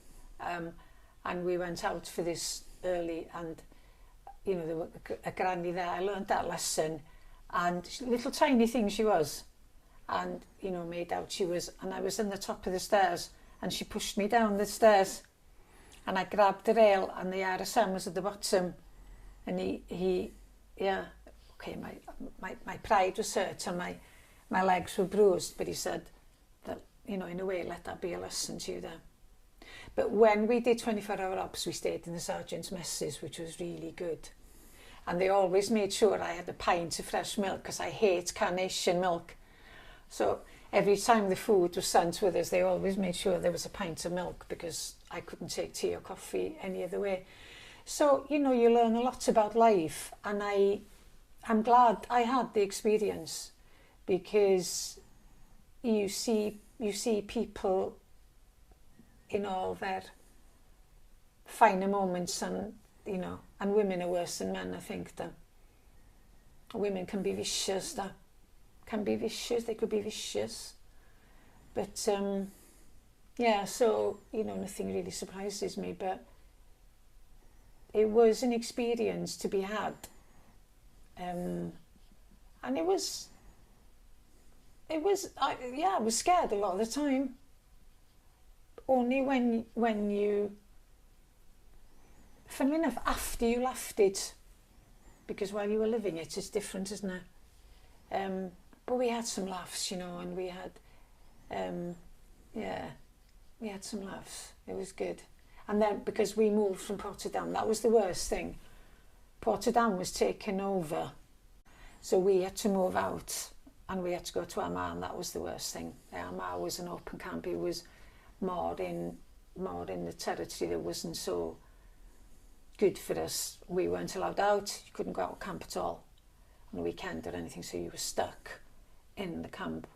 And we went out for this early, and, you know, there was a granny there. I learned that lesson, and little tiny thing she was, and, you know, made out she was, and I was in the top of the stairs, and she pushed me down the stairs, and I grabbed the rail, and the RSM was at the bottom, and he okay, my pride was hurt, and my legs were bruised, but he said that, you know, in a way, let that be a lesson to you then. But when we did 24-hour ops, we stayed in the sergeant's messes, which was really good. And they always made sure I had a pint of fresh milk, because I hate carnation milk. So every time the food was sent with us, they always made sure there was a pint of milk, because I couldn't take tea or coffee any other way. So, you know, you learn a lot about life, and I'm glad I had the experience, because you see people in all their finer moments, and, you know, and women are worse than men, I think. That women can be vicious, they could be vicious. But, yeah, so, you know, nothing really surprises me, but it was an experience to be had. And I was scared a lot of the time. Only when you, funnily enough, after you left it, because while you were living it, it's different, isn't it? But we had some laughs, you know, and we had, we had some laughs. It was good. And then, because we moved from Portadown, that was the worst thing. Portadown was taken over, so we had to move out, and we had to go to Armagh, and that was the worst thing. Armagh was an open camp. It was more in the territory that wasn't so good for us. We weren't allowed out. You couldn't go out of camp at all on a weekend or anything, so you were stuck in the camp,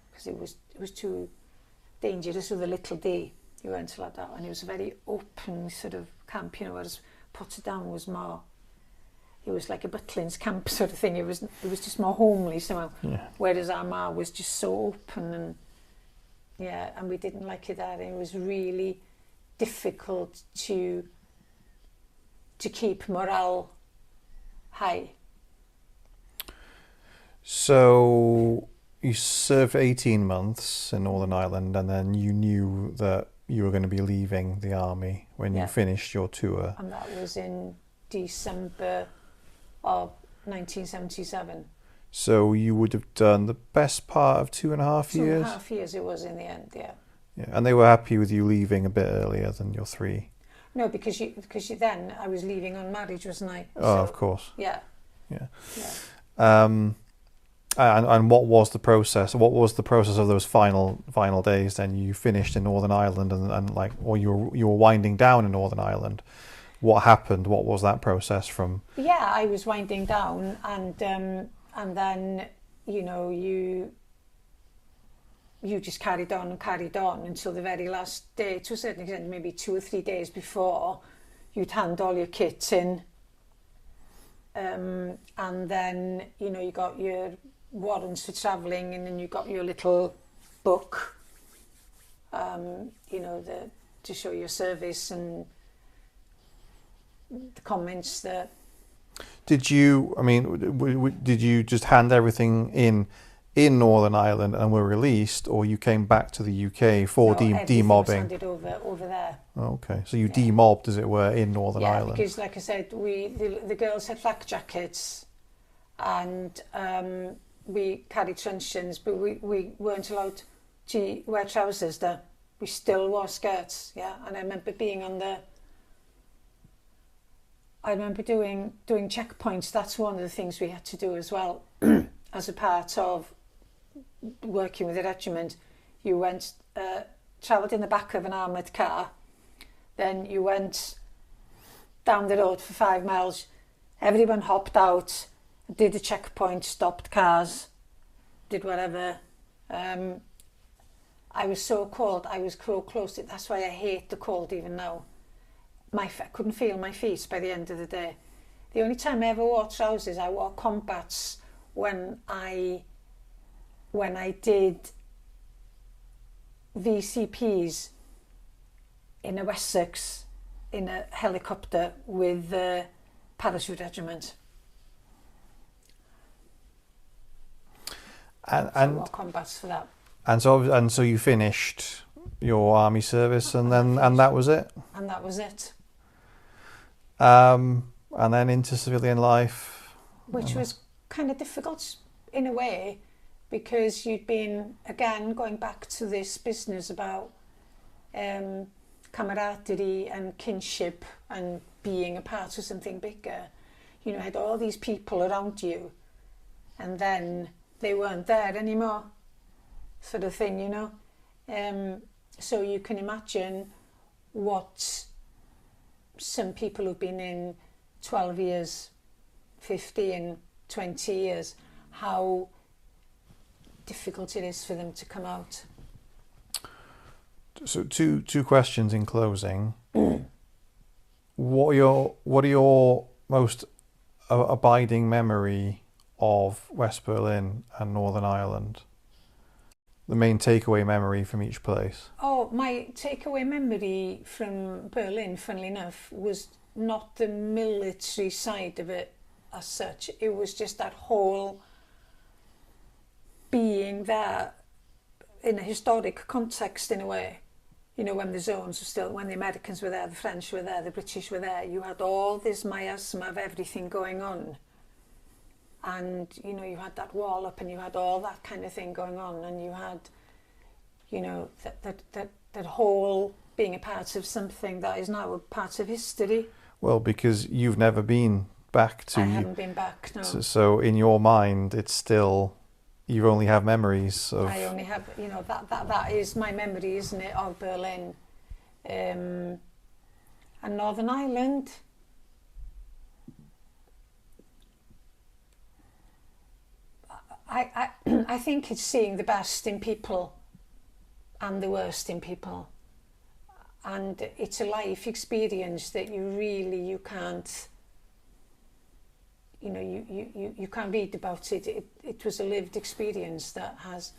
because it was too dangerous with a little day. You weren't allowed out, and it was a very open sort of camp, you know, whereas Portadown was more, it was like a Butlins camp sort of thing. It was just more homely somehow. Yeah. Whereas Armagh was just so open, and yeah, and we didn't like it there. It was really difficult to keep morale high. So you served 18 months in Northern Ireland, and then you knew that you were going to be leaving the army when you finished your tour. And that was in December of 1977. So you would have done the best part of 2.5 years? 2.5 years it was in the end, yeah. Yeah, and they were happy with you leaving a bit earlier than your 3? No, because then I was leaving on marriage, wasn't I? Oh, so, of course. Yeah. Yeah. And what was the process? What was the process of those final days? Then you finished in Northern Ireland, and like, or you were winding down in Northern Ireland. What happened? What was that process from? Yeah, I was winding down, and then, you know, you just carried on until the very last day, to a certain extent, maybe 2 or 3 days before, you'd hand all your kit in, and then, you know, you got your warrants for travelling, and then you got your little book, you know, to show your service and the comments that. Did you just hand everything in Northern Ireland and were released, or you came back to the UK for demobbing? Was handed over there. Oh, okay, so you demobbed, as it were, in Northern Ireland. Yeah, because, like I said, the girls had flak jackets, and we carried truncheons, but we weren't allowed to wear trousers there. We still wore skirts, yeah. And I remember being on the. I remember doing checkpoints. That's one of the things we had to do as well, as a part of working with the regiment. You went, travelled in the back of an armoured car, then you went down the road for 5 miles. Everyone hopped out, did a checkpoint, stopped cars, did whatever. I was so cold. I was so close to it. That's why I hate the cold even now. I couldn't feel my feet by the end of the day. The only time I ever wore trousers, I wore combats when I did VCPs in a Wessex in a helicopter with the parachute regiment. And war combats for that. And so you finished your army service, and that was it. And that was it. And then into civilian life, which was kind of difficult in a way, because you'd been, again, going back to this business about camaraderie and kinship and being a part of something bigger. You know, had all these people around you, and then they weren't there anymore, sort of thing, you know. So you can imagine what some people who've been in 12 years, 15, 20 years, how difficult it is for them to come out. So two questions in closing. What are your most abiding memory of West Berlin and Northern Ireland? The main takeaway memory from each place. Oh, my takeaway memory from Berlin, funnily enough, was not the military side of it as such. It was just that whole being there in a historic context, in a way. You know, when the zones were still, when the Americans were there, the French were there, the British were there, you had all this miasma of everything going on. And, you know, you had that wall up and you had all that kind of thing going on, and you had, you know, that whole being a part of something that is now a part of history. Well, because you've never been back to... I haven't been back, no. So in your mind, it's still... You only have memories of... I only have, you know, that is my memory, isn't it, of Berlin. And Northern Ireland... I think it's seeing the best in people and the worst in people, and it's a life experience that you can't, you know, you can't read about it. It was a lived experience that has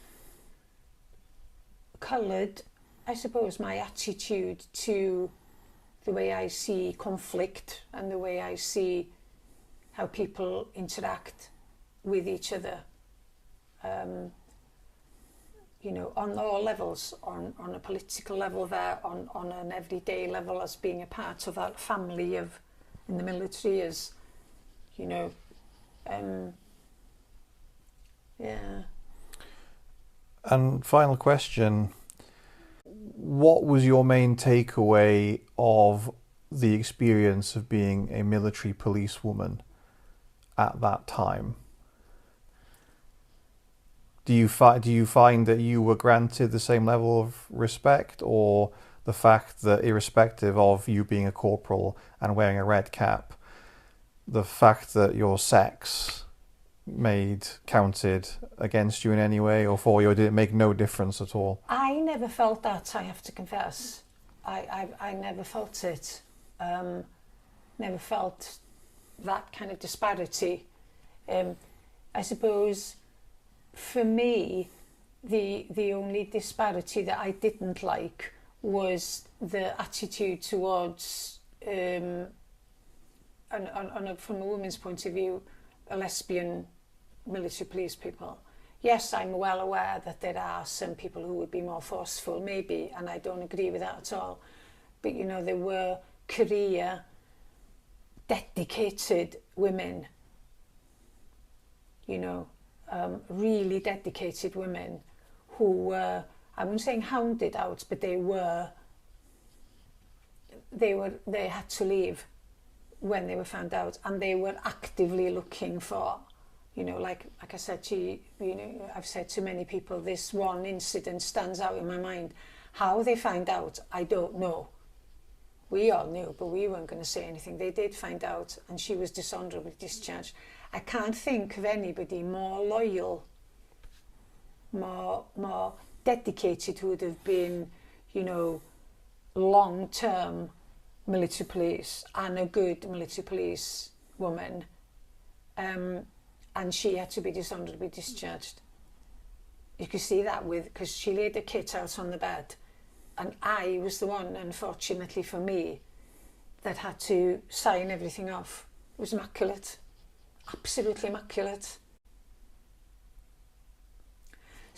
coloured, I suppose, my attitude to the way I see conflict and the way I see how people interact with each other. You know, on all levels, on a political level there, on an everyday level as being a part of that family of, in the military, as, you know, yeah. And final question, what was your main takeaway of the experience of being a military policewoman at that time? Do you find that you were granted the same level of respect, or the fact that irrespective of you being a corporal and wearing a red cap, the fact that your sex counted against you in any way or for you, or did it make no difference at all? I never felt that, I have to confess. I never felt it. Never felt that kind of disparity. I suppose... For me, the only disparity that I didn't like was the attitude towards, from a woman's point of view, a lesbian military police people. Yes, I'm well aware that there are some people who would be more forceful, maybe, and I don't agree with that at all. But, you know, there were career, dedicated women, you know, really dedicated women who were, I wouldn't say hounded out, but they had to leave when they were found out, and they were actively looking for, you know, like I said to you, you know, I've said to many people, this one incident stands out in my mind. How they find out, I don't know. We all knew, but we weren't going to say anything. They did find out, and she was dishonourably discharged. I can't think of anybody more loyal, more dedicated, who would have been, you know, long-term military police and a good military police woman. And she had to be dishonourably discharged. You could see that because she laid her kit out on the bed, and I was the one, unfortunately for me, that had to sign everything off. It was immaculate. Absolutely immaculate.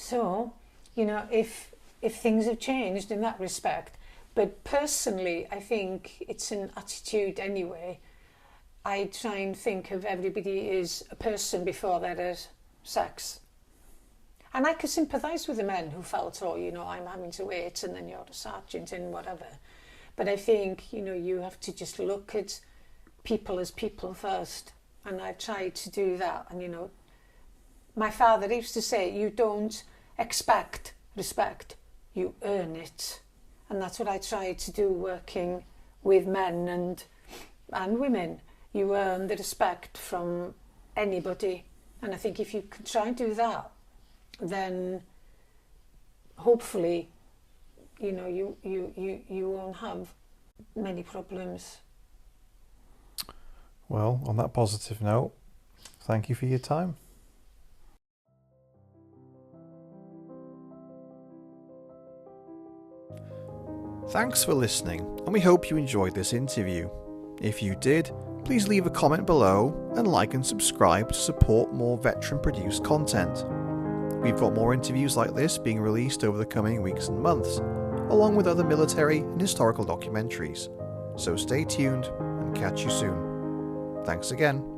So, if things have changed in that respect, but personally, I think it's an attitude anyway. I try and think of everybody as a person before they're as sex. And I could sympathise with the men who felt, I'm having to wait and then you're a sergeant and whatever. But I think, you have to just look at people as people first. And I've tried to do that. And, my father used to say, you don't expect respect, you earn it. And that's what I try to do working with men and women. You earn the respect from anybody. And I think if you can try and do that, then hopefully, you won't have many problems. Well, on that positive note, thank you for your time. Thanks for listening, and we hope you enjoyed this interview. If you did, please leave a comment below and like and subscribe to support more veteran-produced content. We've got more interviews like this being released over the coming weeks and months, along with other military and historical documentaries. So stay tuned and catch you soon. Thanks again.